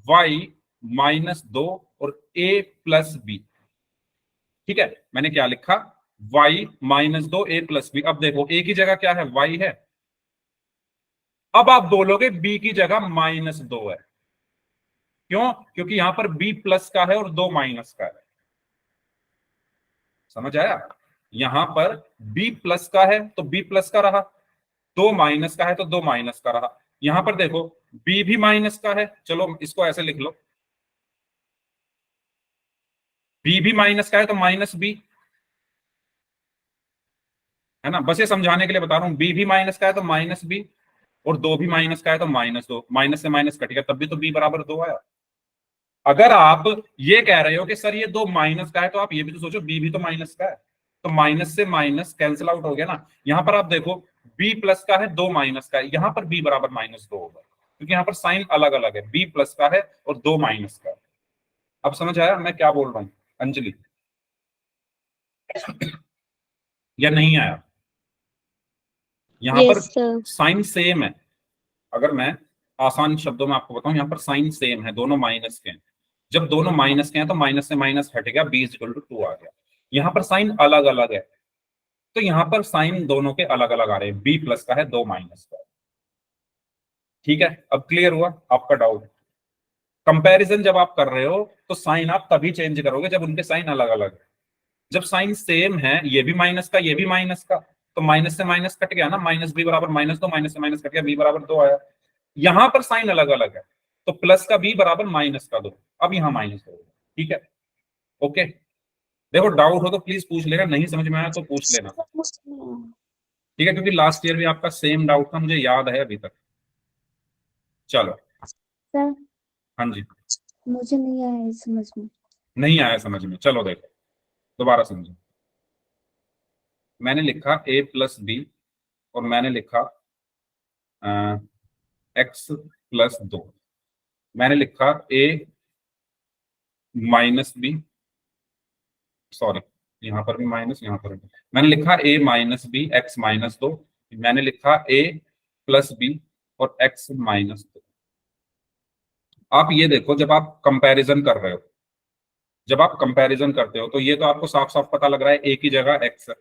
Speaker 1: y-2 और a+b, ठीक है। मैंने क्या लिखा, y-2 a+b। अब देखो a की जगह क्या है, y है। अब आप बोलोगे b की जगह -2 है, क्यों? क्योंकि यहां पर b प्लस का है और 2 माइनस का है। समझ आया? यहां पर b प्लस का है तो b प्लस का रहा, 2 माइनस का है तो 2 माइनस का रहा। यहां पर देखो b भी माइनस का है, चलो इसको ऐसे लिख लो, b भी माइनस का है तो -b, है ना। बस ये समझाने के लिए बता रहा हूं, b भी माइनस का है तो -b, और 2 भी माइनस का है तो -2, माइनस से माइनस कट गया, तब भी तो b बराबर 2 आया। अगर आप ये कह रहे हो कि सर ये 2 माइनस का है, तो आप ये भी तो सोचो b भी तो माइनस का है, तो माइनस से माइनस कैंसिल आउट हो गया ना। यहां पर आप देखो b प्लस का है, 2 माइनस का है, यहां पर b बराबर -2 होगा, क्योंकि यहां पर साइन अलग अलग है, b प्लस का है और 2 माइनस का है। अब समझ आया मैं क्या बोल रहा हूं अंजलि, या नहीं आया? यहां पर
Speaker 3: यस सर।
Speaker 1: साइन सेम है। अगर मैं आसान शब्दों में आपको बताऊं, यहां पर साइन सेम है, दोनों माइनस के हैं। जब दोनों माइनस के हैं तो माइनस से माइनस हट गया, b = 2 आ गया। यहां पर साइन अलग अलग है, तो यहां पर साइन दोनों के अलग अलग आ रहे हैं, b प्लस का है, 2 माइनस का है। ठीक है, अब क्लियर हुआ आपका डाउट? कंपैरिजन जब आप कर रहे हो तो साइन आप तभी चेंज करोगे जब उनके साइन अलग अलग है। जब साइन सेम है, ये भी माइनस का ये भी माइनस का, तो माइनस से माइनस कट गया ना, -b बराबर -2, माइनस से माइनस कट गया, b बराबर 2 आया। यहां पर साइन अलग अलग है, तो प्लस का b बराबर -2, अब यहां -2। ठीक है, ओके। देखो डाउट हो तो प्लीज पूछ लेना, नहीं समझ में आया तो पूछ लेना, ठीक है, क्योंकि लास्ट ईयर भी आपका सेम डाउट था, मुझे याद है अभी तक। चलो,
Speaker 2: सर
Speaker 1: हाँ जी।
Speaker 2: मुझे नहीं आया इस समझ में।
Speaker 1: नहीं आया समझ में, चलो देखो दोबारा समझो। मैंने लिखा a+b और मैंने लिखा x+2, मैंने लिखा a-b, सॉरी यहां पर भी माइनस, यहां पर भी मैंने लिखा a-b x-2, मैंने लिखा a+b और x-2। आप ये देखो, जब आप कंपैरिजन कर रहे हो, जब आप कंपैरिजन करते हो तो ये तो आपको साफ साफ पता लग रहा है a की जगह x है,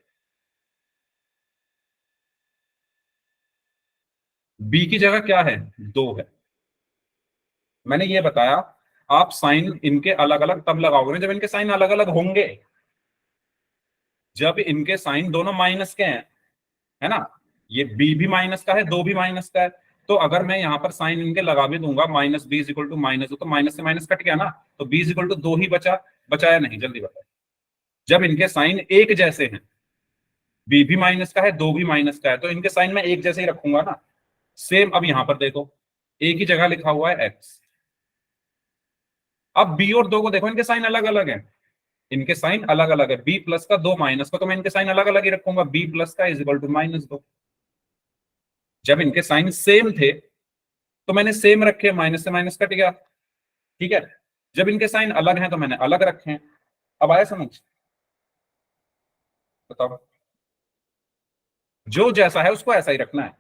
Speaker 1: b की जगह क्या है, 2 है। मैंने ये बताया, आप साइन इनके अलग अलग तब लगाओगे ना जब इनके साइन अलग अलग होंगे, जब इनके साइन दोनों माइनस के हैं, है ना। ये b भी माइनस का है, 2 भी माइनस का है, तो अगर मैं यहां पर साइन इनके लगा भी दूंगा, -b = -2, तो माइनस से माइनस कट गया ना, तो b = 2 ही बचा, बचाया नहीं, जल्दी बताओ। जब इनके साइन एक जैसे हैं, b भी माइनस का है, 2 भी माइनस का है, तो इनके साइन में एक जैसे ही रखूंगा ना। सेम अब यहां पर देखो, a की जगह लिखा हुआ है x, अब b और 2 को देखो, इनके साइन अलग अलग है, इनके साइन अलग अलग है, b प्लस का 2 माइनस का, तो मैं इनके साइन अलग अलग ही रखूंगा, b प्लस का = -2। जब इनके साइन सेम थे तो मैंने सेम रखे, माइनस से माइनस कट गया, ठीक है। जब इनके साइन अलग हैं तो मैंने अलग रखे हैं। अब आया समझ? बताओ, जो जैसा है उसको ऐसा ही रखना है।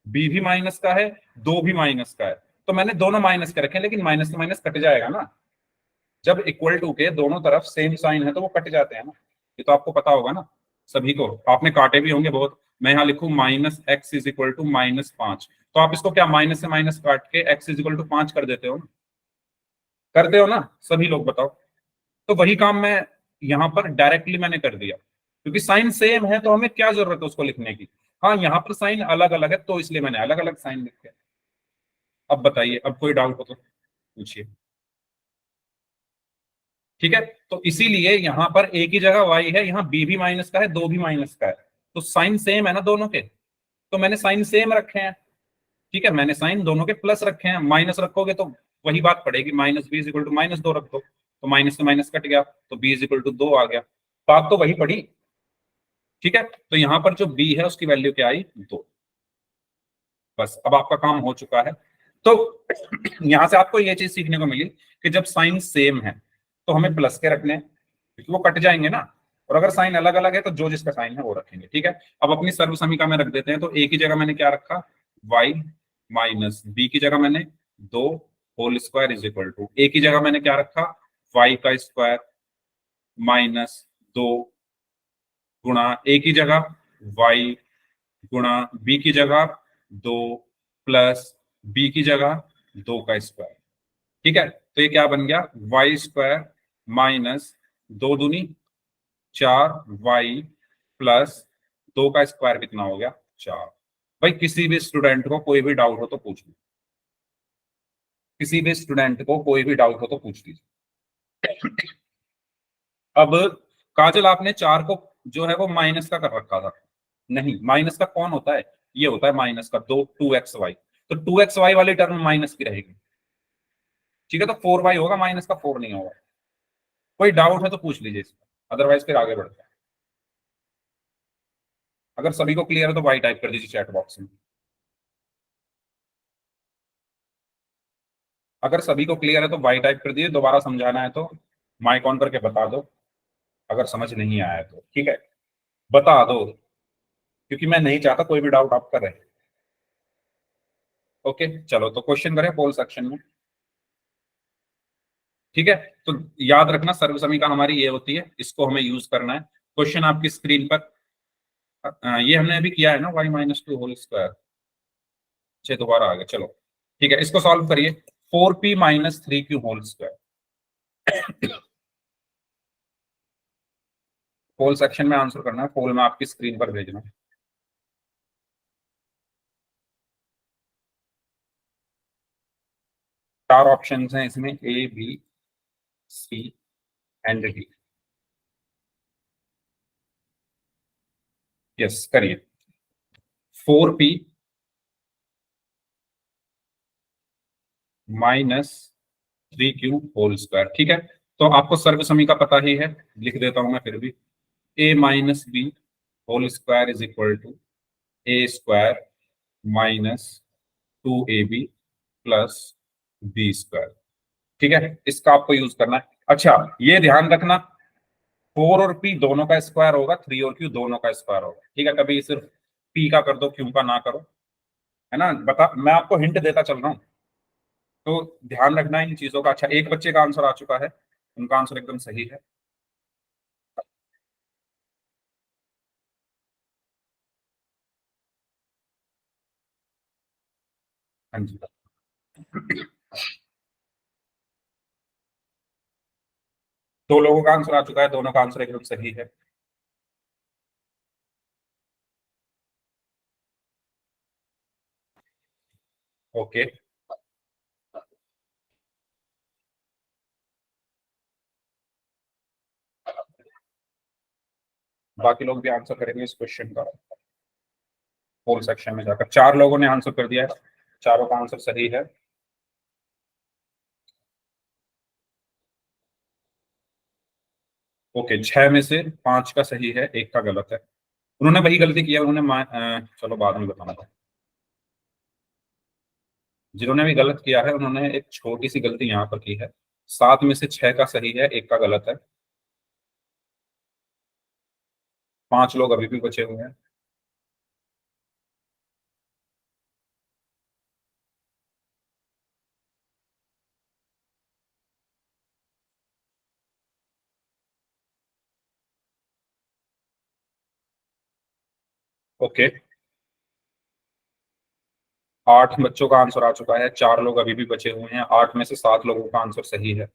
Speaker 1: b भी माइनस का है, 2 भी माइनस का है, तो मैंने दोनों माइनस के रखे, लेकिन माइनस से माइनस कट जाएगा ना। जब इक्वल टू के दोनों तरफ सेम साइन है तो वो कट जाते हैं ना, ये तो आपको पता होगा ना, सभी को आपने काटे भी होंगे बहुत। मैं यहाँ लिखूं -x = -5, तो आप इसको क्या माइनस से माइनस काट के x = 5 कर देते हो ना, करते हो ना सभी लोग, बताओ। तो वही काम मैं यहाँ पर डायरेक्टली मैंने कर दिया, क्योंकि साइन सेम है तो हमें क्या जरूरत है उसको लिखने की। हाँ यहाँ पर साइन अलग अलग है तो इसलिए मैंने अलग अलग साइन लिखे। अब बताइए, अब कोई डाउट हो तो पूछिए। ठीक है, तो इसीलिए यहां पर a की जगह y है, यहाँ b भी माइनस का है, 2 भी माइनस का है, तो साइन सेम है ना दोनों के, तो मैंने साइन सेम रखे हैं। ठीक है, मैंने साइन दोनों के प्लस रखे हैं, माइनस रखोगे तो वही बात पड़ेगी, minus b is equal to minus 2 रख दो, तो माइनस से माइनस कट गया, तो बी इज इक्वल टू 2 आ गया, बात तो वही पड़ी। ठीक है, तो यहां पर जो बी है उसकी वैल्यू क्या आई, 2। बस अब आपका काम हो चुका है। तो यहां से आपको ये चीज सीखने को मिली कि जब साइन सेम है तो हमें प्लस के रखने हैं, क्योंकि वो कट जाएंगे ना, और अगर साइन अलग अलग है तो जो जिसका साइन है वो रखेंगे। ठीक है, अब अपनी सर्व समीकरण में रख देते हैं, तो ए की जगह मैंने क्या रखा, y माइनस बी की जगह मैंने 2 whole square is equal to, A की जगह मैंने क्या रखा, y का स्क्वायर माइनस 2 गुणा ए की जगह y गुणा बी की जगह 2 प्लस बी की जगह 2 का स्क्वायर। ठीक है, तो ये क्या बन गया, वाई स्क्वायर माइनस 2 दूनी 4 वाई प्लस 2 का स्क्वायर कितना हो गया, 4। भाई किसी भी स्टूडेंट को कोई भी डाउट हो तो पूछ लीजिए, किसी भी स्टूडेंट को कोई भी डाउट हो तो पूछ लीजिए। अब काजल आपने 4 को जो है वो माइनस का कर रखा था, नहीं माइनस का कौन होता है, ये होता है माइनस का 2x y, तो 2xy वाली टर्म माइनस की रहेगी। ठीक है, तो 4y होगा, माइनस का 4 नहीं होगा। कोई डाउट है तो पूछ लीजिए इसका, अदरवाइज फिर आगे बढ़ते हैं। अगर सभी को क्लियर है तो वाई टाइप कर दीजिए चैट बॉक्स में। अगर सभी को क्लियर है तो वाई टाइप कर दीजिए, दोबारा समझाना है तो माइक ऑन करके बता दो, अगर समझ नहीं आया तो ठीक है बता दो, क्योंकि मैं नहीं चाहता कोई भी डाउट आपका रहे। ओके चलो, तो क्वेश्चन करें पोल सेक्शन में। ठीक है, तो याद रखना सर्व समीकरण हमारी ये होती है, इसको हमें यूज करना है। क्वेश्चन आपकी स्क्रीन पर ये हमने अभी किया है ना, y माइनस 2 होल स्क्वायर, अच्छे दोबारा आ गया, चलो ठीक है, इसको सॉल्व करिए। 4p minus 3q whole square, poll section में आंसर करना है, पोल में आपकी स्क्रीन पर भेजना है। चार ऑप्शन हैं इसमें, A B C and D. Yes करिए। 4p minus 3q whole square, ठीक है, तो आपको सर्व समीकरण पता ही है, लिख देता हूं मैं फिर भी, a minus B whole square is equal to A square minus 2ab plus B square. ठीक है, इसका आपको यूज करना है। अच्छा ये ध्यान रखना, 4 और p दोनों का स्क्वायर होगा, 3 और q दोनों का स्क्वायर होगा। ठीक है, कभी सिर्फ p का कर दो, q का ना करो, है ना, बता मैं आपको हिंट देता चल रहा हूँ, तो ध्यान रखना इन चीजों का। अच्छा एक बच्चे का आंसर आ चुका है, उनका आंसर एकदम सही है। हाँ जी, 2 लोगों का आंसर आ चुका है, दोनों का आंसर एकदम सही है। ओके, बाकी लोग भी आंसर करेंगे इस क्वेश्चन का, पोल सेक्शन में जाकर 4 लोगों ने आंसर कर दिया है, चारों का आंसर सही है। ओके, 6 में से 5 का सही है, एक का गलत है। उन्होंने वही गलती किया, उन्होंने चलो बाद में बताऊंगा। जिन्होंने भी गलत किया है उन्होंने एक छोटी सी गलती यहाँ पर की है, 7 में से 6 का सही है, एक का गलत है। 5 लोग अभी भी बचे हुए हैं। ओके, 8 बच्चों का आंसर आ चुका है, 4 लोग अभी भी बचे हुए हैं, 8 में से 7 लोगों का आंसर सही है।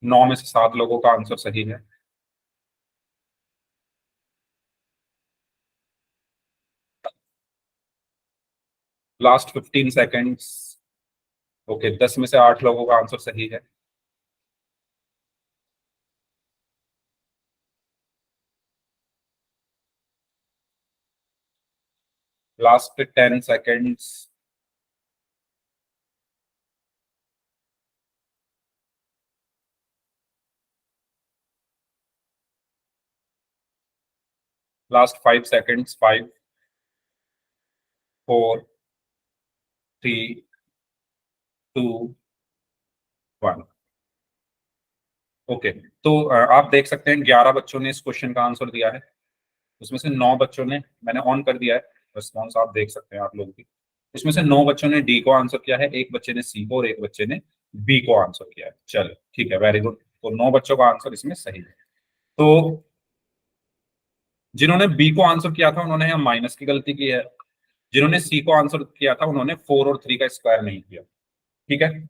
Speaker 1: 9 में से 7 लोगों का आंसर सही है। Last 15 seconds. ओके, 10 में से 8 लोगों का आंसर सही है। Last 10 seconds. Last 5 seconds. 5, 4, 3, 2, 1। Okay, तो आप देख सकते हैं 11 बच्चों ने इस क्वेश्चन का आंसर दिया है। उसमें से 9 बच्चों ने, मैंने ऑन कर दिया है रिस्पॉन्स, आप देख सकते हैं आप लोग भी। इसमें से 9 बच्चों ने डी को आंसर किया है, एक बच्चे ने सी को और एक बच्चे ने बी को आंसर किया है। चलो ठीक है, वेरी गुड। तो 9 बच्चों का आंसर इसमें सही है। तो जिन्होंने बी को आंसर किया था उन्होंने यहाँ माइनस की गलती की है। जिन्होंने सी को आंसर किया था उन्होंने 4 और 3 का स्क्वायर नहीं किया। ठीक है,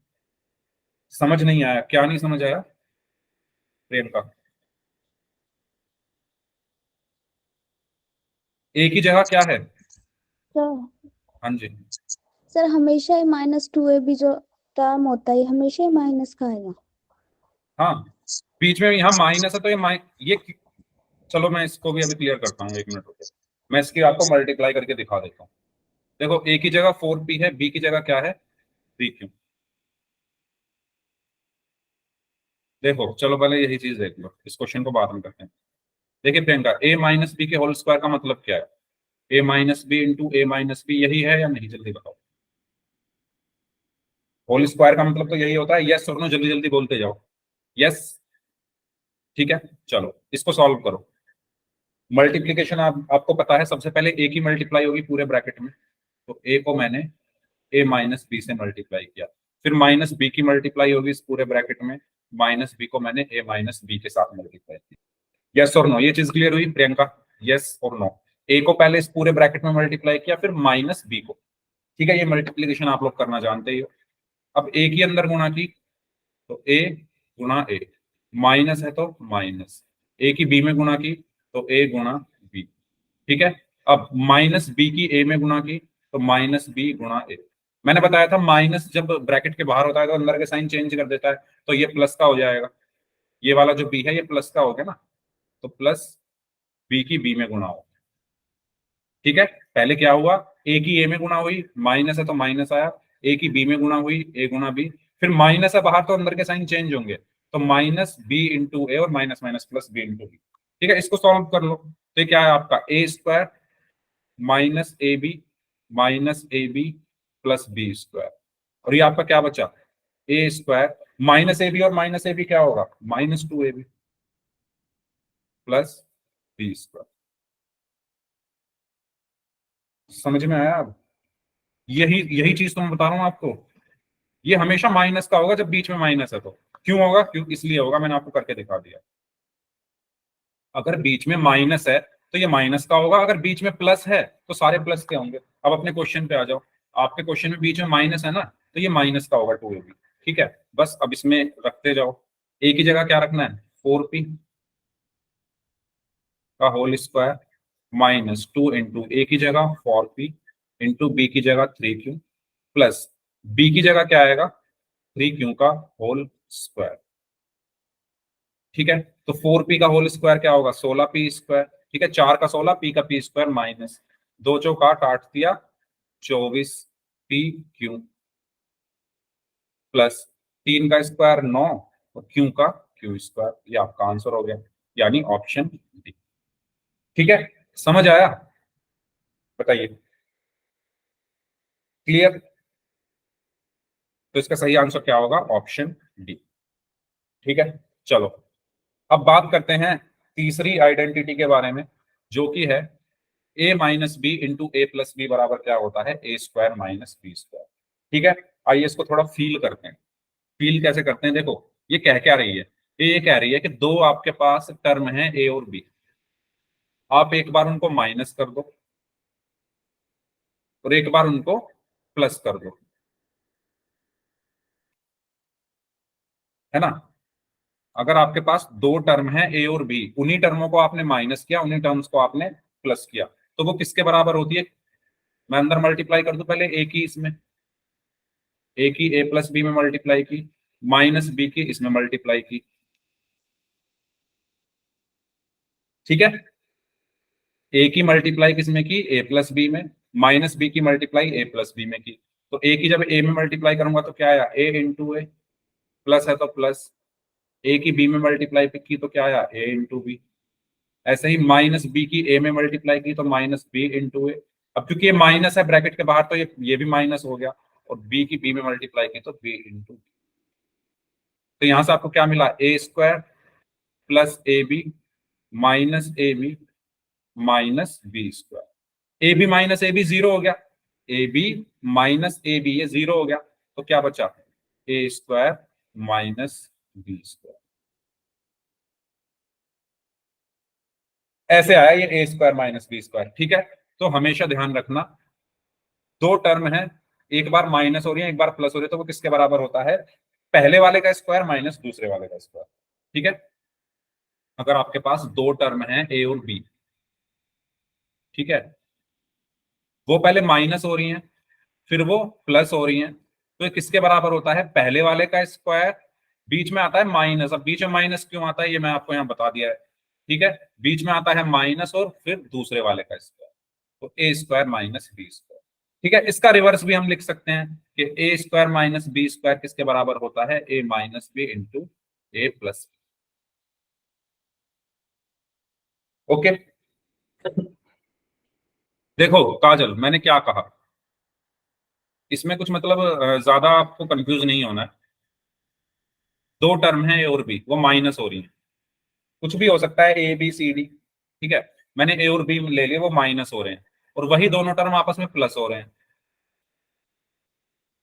Speaker 1: समझ नहीं आया? क्या नहीं समझ आया प्रियंका? एक ही जगह क्या है?
Speaker 2: सर
Speaker 1: हाँ जी।
Speaker 2: सर हमेशा ही -2ab जो टर्म होता है हमेशा ही माइनस का आएगा।
Speaker 1: हाँ, बीच में यहाँ माइनस है तो ये चलो मैं इसको भी अभी क्लियर करता हूँ, 1 मिनट रुको। मैं इसकी आपको मल्टीप्लाई करके दिखा देता हूँ। देखो, ए की जगह 4p है, बी की जगह क्या है? 3q। देखो चलो पहले यही चीज देख लो, इस क्वेश्चन को बाद में करते हैं। देखिए प्रियंका, a माइनस बी के होल स्क्वायर का मतलब क्या है? a minus b into a minus b, यही है या नहीं? जल्दी बताओ। होल स्क्वायर का मतलब तो यही होता है। यस और नो, जल्दी जल्दी बोलते जाओ। यस, ठीक है। चलो इसको सॉल्व करो। मल्टीप्लीकेशन आपको पता है, सबसे पहले ए की मल्टीप्लाई होगी पूरे ब्रैकेट में, तो ए को मैंने ए माइनस बी से मल्टीप्लाई किया। फिर माइनस बी की मल्टीप्लाई होगी इस पूरे ब्रैकेट में, माइनस बी को मैंने ए माइनस बी के साथ मल्टीप्लाई किया। यस और नो, ये चीज क्लियर हुई प्रियंका? यस और नो। ए को पहले इस पूरे ब्रैकेट में मल्टीप्लाई किया, फिर माइनस बी को। ठीक है, ये मल्टीप्लीकेशन आप लोग करना जानते ही हो। अब ए की अंदर गुणा की तो ए गुणा ए, माइनस है तो माइनस। ए की बी में गुणा की तो ए गुणा बी। ठीक है, अब माइनस बी की ए में गुणा की तो माइनस बी गुणा ए। मैंने बताया था माइनस जब ब्रैकेट के बाहर होता है तो अंदर के साइन चेंज कर देता है, तो ये प्लस का हो जाएगा। ये वाला जो बी है ये प्लस का हो गया ना, तो प्लस बी की बी में गुणा हो। ठीक है, पहले क्या हुआ? ए की ए में गुणा हुई, माइनस है तो माइनस आया। ए की बी में गुणा हुई, ए गुणा बी। फिर माइनस है बाहर तो अंदर के साइन चेंज होंगे, तो माइनस बी इंटू ए और minus minus plus b into b. ठीक है, इसको सॉल्व कर लो। तो ये क्या है आपका? A square minus A B minus A B plus B square. और ये आपका क्या बचा? A square minus A B, और माइनस ए बी क्या होगा? -2ab plus B square. समझ में आया अब? यही यही चीज तो मैं बता रहा हूं आपको। ये हमेशा माइनस का होगा जब बीच में माइनस है तो। क्यों होगा? क्यों इसलिए होगा, मैंने आपको करके दिखा दिया। अगर बीच में माइनस है तो ये माइनस का होगा, अगर बीच में प्लस है तो सारे प्लस के होंगे। अब अपने क्वेश्चन पे आ जाओ। आपके क्वेश्चन में बीच में माइनस है ना, तो ये माइनस का होगा 2ab। ठीक है, बस अब इसमें रखते जाओ। ए की जगह क्या रखना है? 4p का whole square minus 2 into A की जगह 4p इंटू बी की जगह 3q प्लस बी की जगह क्या आएगा? 3q का होल स्क्वायर। ठीक है, तो 4p का होल स्क्वायर क्या होगा? 16p square. ठीक है, 4 का 16, p का p स्क्वायर माइनस 2 चौक 8, 8 दिया 24p q प्लस 3 का स्क्वायर 9 और q का q स्क्वायर। ये आपका आंसर हो गया, यानी ऑप्शन डी। ठीक है, समझ आया? बताइए, क्लियर? तो इसका सही आंसर क्या होगा? Option D. ठीक है, चलो अब बात करते हैं तीसरी आइडेंटिटी के बारे में, जो कि है ए minus b into a plus B बराबर क्या होता है? ए स्क्वायर माइनस बी स्क्वायर। ठीक है, आइए इसको थोड़ा फील करते हैं। फील कैसे करते हैं? देखो, ये कह क्या रही है? ये कह रही है कि दो आपके पास टर्म है ए और बी, आप एक बार उनको माइनस कर दो और एक बार उनको प्लस कर दो, है ना? अगर आपके पास दो टर्म है ए और बी, उन्हीं टर्मों को आपने माइनस किया, उन्हीं टर्म्स को आपने प्लस किया, तो वो किसके बराबर होती है? मैं अंदर मल्टीप्लाई कर दूं पहले ए की इसमें, ए की ए प्लस बी में मल्टीप्लाई की, माइनस बी की इसमें मल्टीप्लाई की, ठीक है। ए की मल्टीप्लाई किसमें की, ए प्लस बी में, माइनस बी की मल्टीप्लाई ए प्लस बी में की। तो ए की जब ए में मल्टीप्लाई करूंगा तो क्या आया, ए इंटू ए, प्लस है तो प्लस, ए की बी में मल्टीप्लाई की तो क्या आया, ए इंटू बी। ऐसे ही माइनस बी की ए में मल्टीप्लाई की तो माइनस बी इंटू ए। अब क्योंकि ये माइनस है ब्रैकेट के बाहर तो ये भी माइनस हो गया, और बी की बी में मल्टीप्लाई की तो बी इंटू। तो यहां से आपको क्या मिला, A square plus A B minus A B minus B square. A B minus A B zero हो गया, A B minus A B ये जीरो हो गया, तो क्या बचा, A square minus B square. ऐसे आया ये A square minus B square, ठीक है। तो हमेशा ध्यान रखना, दो टर्म है, एक बार माइनस हो रही है एक बार प्लस हो रही है, तो वो किसके बराबर होता है, पहले वाले का स्क्वायर माइनस दूसरे वाले का स्क्वायर, ठीक है। अगर आपके पास दो टर्म है ए और बी, ठीक है, वो पहले माइनस हो रही हैं फिर वो प्लस हो रही हैं, तो ये किसके बराबर होता है, पहले वाले का स्क्वायर, बीच में आता है माइनस। अब बीच में माइनस क्यों आता है ये मैं आपको यहाँ बता दिया है, ठीक है। बीच में आता है माइनस और फिर दूसरे वाले का स्क्वायर, तो ए स्क्वायर माइनस बी स्क्वायर, ठीक है। इसका रिवर्स भी हम लिख सकते हैं कि ए स्क्वायर माइनस बी स्क्वायर किसके बराबर होता है, ए minus b into a plus, okay. देखो काजल, मैंने क्या कहा, इसमें कुछ मतलब ज्यादा आपको कंफ्यूज नहीं होना है। दो टर्म है ए और बी, वो माइनस हो रही है, कुछ भी हो सकता है ए बी सी डी, ठीक है। मैंने ए और बी ले लिए, वो माइनस हो रहे हैं, और वही दोनों टर्म आपस में प्लस हो रहे हैं,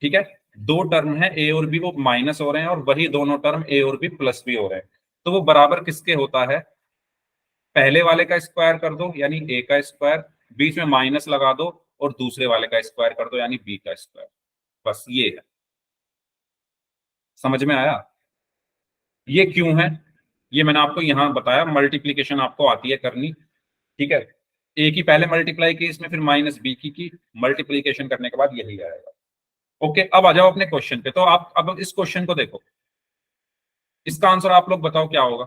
Speaker 1: ठीक है। दो टर्म है ए और बी, वो माइनस हो रहे हैं, और वही दोनों टर्म ए और बी प्लस भी हो रहे हैं, तो वो बराबर किसके होता है, पहले वाले का स्क्वायर कर दो यानी ए का स्क्वायर, बीच में माइनस लगा दो और दूसरे वाले का स्क्वायर कर दो यानी बी का स्क्वायर, बस ये है। समझ में आया, ये क्यों है, ये मैंने आपको यहां बताया, मल्टीप्लीकेशन आपको आती है करनी, ठीक है। ए की पहले मल्टीप्लाई की इसमें, फिर माइनस बी की मल्टीप्लीकेशन करने के बाद यही आएगा, ओके। अब आ जाओ अपने क्वेश्चन पे। तो आप अब इस क्वेश्चन को देखो, इसका आंसर आप लोग बताओ क्या होगा।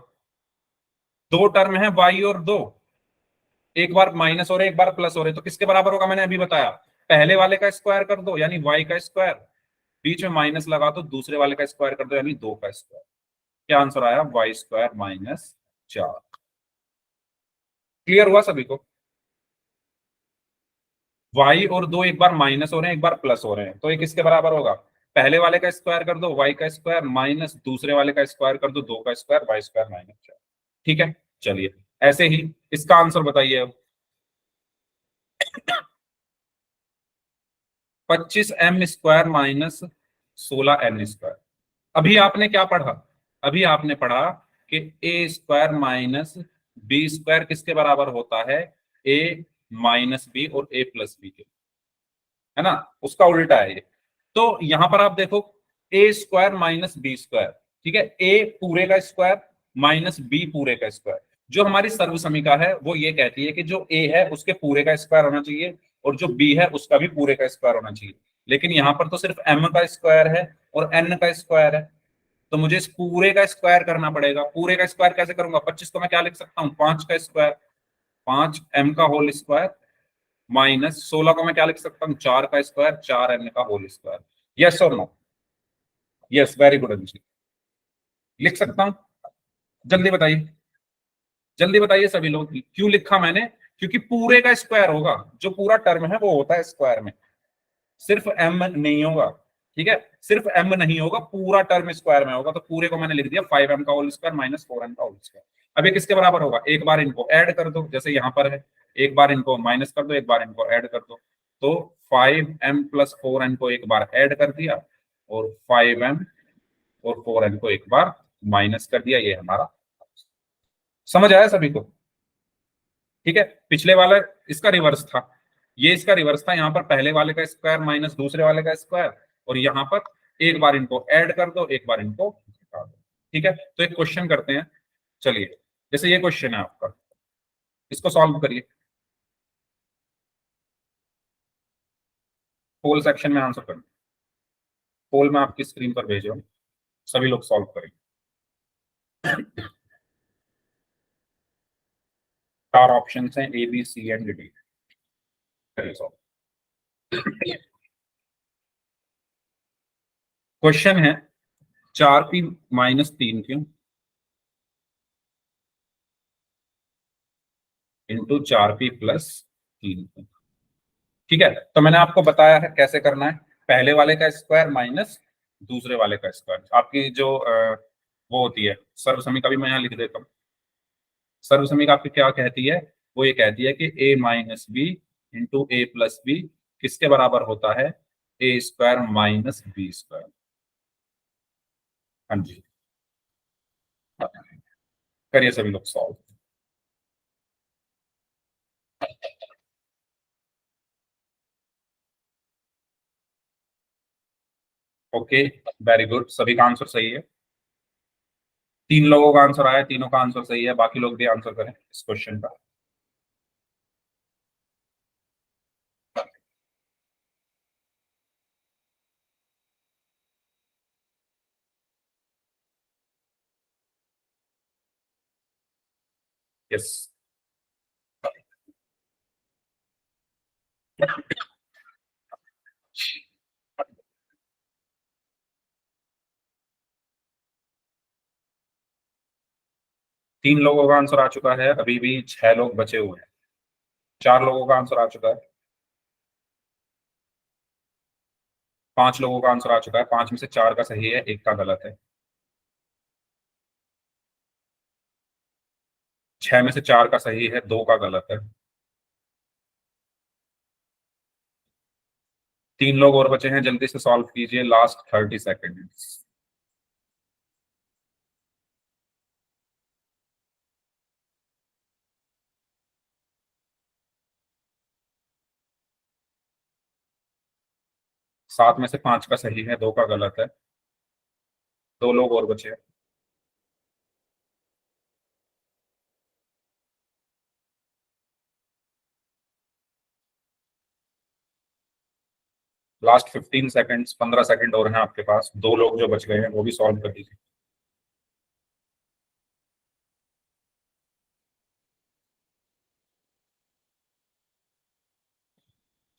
Speaker 1: दो टर्म है y और दो, एक बार माइनस हो रहे एक बार प्लस हो रहे, तो किसके बराबर होगा, मैंने अभी बताया, पहले वाले का स्क्वायर कर दो यानी y का स्क्वायर, बीच में माइनस लगा दो दूसरे वाले का स्क्वायर कर दो यानी दो का स्क्वायर। क्या आंसर आया, वाई स्क्वायर माइनस 4। क्लियर हुआ सभी को, y और दो एक बार माइनस हो रहे हैं एक बार प्लस हो रहे हैं, तो ये किसके बराबर होगा, पहले वाले का स्क्वायर कर दो y का स्क्वायर माइनस दूसरे वाले का स्क्वायर कर दो दो का स्क्वायर, वाई स्क्वायर माइनस 4, ठीक है। चलिए ऐसे ही इसका आंसर बताइए अब। 25m square minus 16n square. अभी आपने क्या पढ़ा, अभी आपने पढ़ा कि ए स्क्वायर माइनस बी स्क्वायर किसके बराबर होता है, ए माइनस बी और ए प्लस बी के, है ना, उसका उल्टा है ये। तो यहां पर आप देखो, ए स्क्वायर माइनस बी स्क्वायर, ठीक है, ए पूरे का स्क्वायर माइनस बी पूरे का स्क्वायर। जो हमारी सर्व समीकरण है वो ये कहती है कि जो ए है उसके पूरे का स्क्वायर होना चाहिए और जो बी है उसका भी पूरे का स्क्वायर होना चाहिए, लेकिन यहाँ पर तो सिर्फ एम का स्क्वायर है और एन का स्क्वायर है, तो मुझे इस पूरे का स्क्वायर करना पड़ेगा। पूरे का स्क्वायर कैसे करूंगा, 25 को मैं क्या लिख सकता हूँ, 5 का स्क्वायर, 5 एम का होल स्क्वायर माइनस 16 को मैं क्या लिख सकता हूँ, 4 का स्क्वायर 4 एन का होल स्क्वायर। यस और नो, यस वेरी गुड अंशी, लिख सकता हूँ, जल्दी बताइए, जल्दी बताइए सभी लोग, क्यों लिखा मैंने, क्योंकि पूरे का स्क्वायर होगा, जो पूरा टर्म है वो होता है स्क्वायर में, सिर्फ एम नहीं होगा, ठीक है, सिर्फ एम नहीं होगा, पूरा टर्म स्क्वायर में होगा, तो पूरे को मैंने लिख दिया 5m का होल स्क्वायर माइनस 4m का होल स्क्वायर। अब ये किसके बराबर होगा, एक बार इनको ऐड कर दो जैसे यहाँ पर है, एक बार इनको माइनस कर दो एक बार इनको ऐड कर दो, तो 5m प्लस 4n को एक बार ऐड कर दिया और 5m और 4n को एक बार माइनस कर दिया, ये हमारा, समझ आया सभी को, ठीक है। पिछले वाला इसका रिवर्स था, ये इसका रिवर्स था, यहाँ पर पहले वाले का स्क्वायर माइनस दूसरे वाले का स्क्वायर, और यहाँ पर एक बार इनको ऐड कर दो एक बार इनको घटा दो, ठीक है। तो एक क्वेश्चन करते हैं, चलिए, जैसे ये क्वेश्चन है आपका, इसको सॉल्व करिए, होल सेक्शन में आंसर करिए। पोल मैं आपकी स्क्रीन पर भेज रहा हूँ, सभी लोग सॉल्व करेंगे। 4 ऑप्शन हैं, A B C and D. Question है 4p माइनस 3 क्यों इंटू 4p प्लस 3 क्यों। ठीक है, तो मैंने आपको बताया है कैसे करना है। पहले वाले का स्क्वायर माइनस दूसरे वाले का स्क्वायर। आपकी जो वो होती है सर्वसमीका भी मैं यहाँ लिख देता हूँ। सर्वसमीका आपकी क्या कहती है, वो ये कहती है कि a minus b into a plus b किसके बराबर होता है, ए स्क्वायर माइनस बी स्क्वायर। हाँ जी, करिए सभी लोग सॉल्व। ओके, वेरी गुड, सभी का आंसर सही है। 3 लोगों का आंसर आया, तीनों का आंसर सही है। बाकी लोग भी आंसर करें इस क्वेश्चन का। यस, 3 लोगों का आंसर आ चुका है, अभी भी 6 लोग बचे हुए हैं। 4 लोगों का आंसर आ चुका है, 5 लोगों का आंसर आ चुका है। 5 में से 4 का सही है, 1 का गलत है। 6 में से 4 का सही है, 2 का गलत है। 3 लोग और बचे हैं, जल्दी से सॉल्व कीजिए, लास्ट 30 सेकेंड। सात में से 5 का सही है, 2 का गलत है। 2 लोग और बचे हैं। लास्ट 15 सेकंड्स, 15 सेकंड और हैं आपके पास। 2 लोग जो बच गए हैं वो भी सॉल्व कर दीजिए।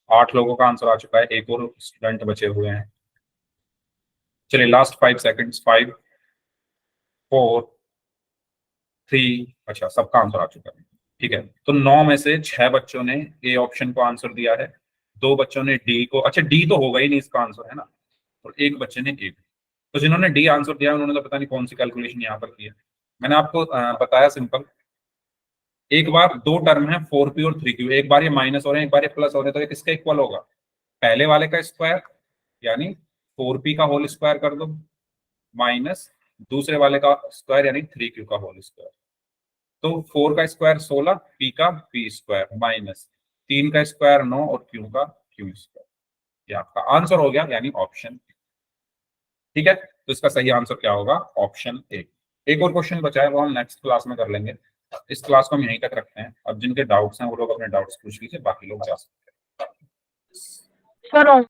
Speaker 1: आठ लोगों का आंसर आ चुका है, 1 और स्टूडेंट बचे हुए हैं। चलिए लास्ट 5 सेकंड्स। 5 4 3, अच्छा सबका आंसर आ चुका है। ठीक है, तो 9 में से 6 बच्चों ने ए ऑप्शन को आंसर दिया है, 2 बच्चों ने डी को। अच्छा डी तो होगा ही नहीं इसका आंसर, है ना, और 1 बच्चे ने ए। तो जिन्होंने डी आंसर दिया उन्होंने तो पता नहीं कौन सी कैलकुलेशन यहाँ पर की है। मैंने आपको बताया सिंपल। एक बार 2 टर्म है 4p और 3q, एक बार ये माइनस हो रहे हैं, एक बार ये प्लस हो रहे हैं, तो ये किसका इक्वल होगा, पहले वाले का स्क्वायर यानी 4p का होल स्क्वायर कर दो, माइनस दूसरे वाले का स्क्वायर यानी 3q का होल स्क्वायर। तो 4 का स्क्वायर 16, p का p स्क्वायर, माइनस 3 का स्क्वायर 9 और q का q स्क्वायर। ये आपका आंसर हो गया, यानी ऑप्शन। ठीक है, तो इसका सही आंसर क्या होगा, ऑप्शन ए। एक और क्वेश्चन बचा है, वो हम नेक्स्ट क्लास में कर लेंगे। इस क्लास को हम यहीं तक रखते हैं। अब जिनके डाउट्स हैं वो लोग अपने डाउट्स पूछ लीजिए, बाकी लोग जा सकते हैं।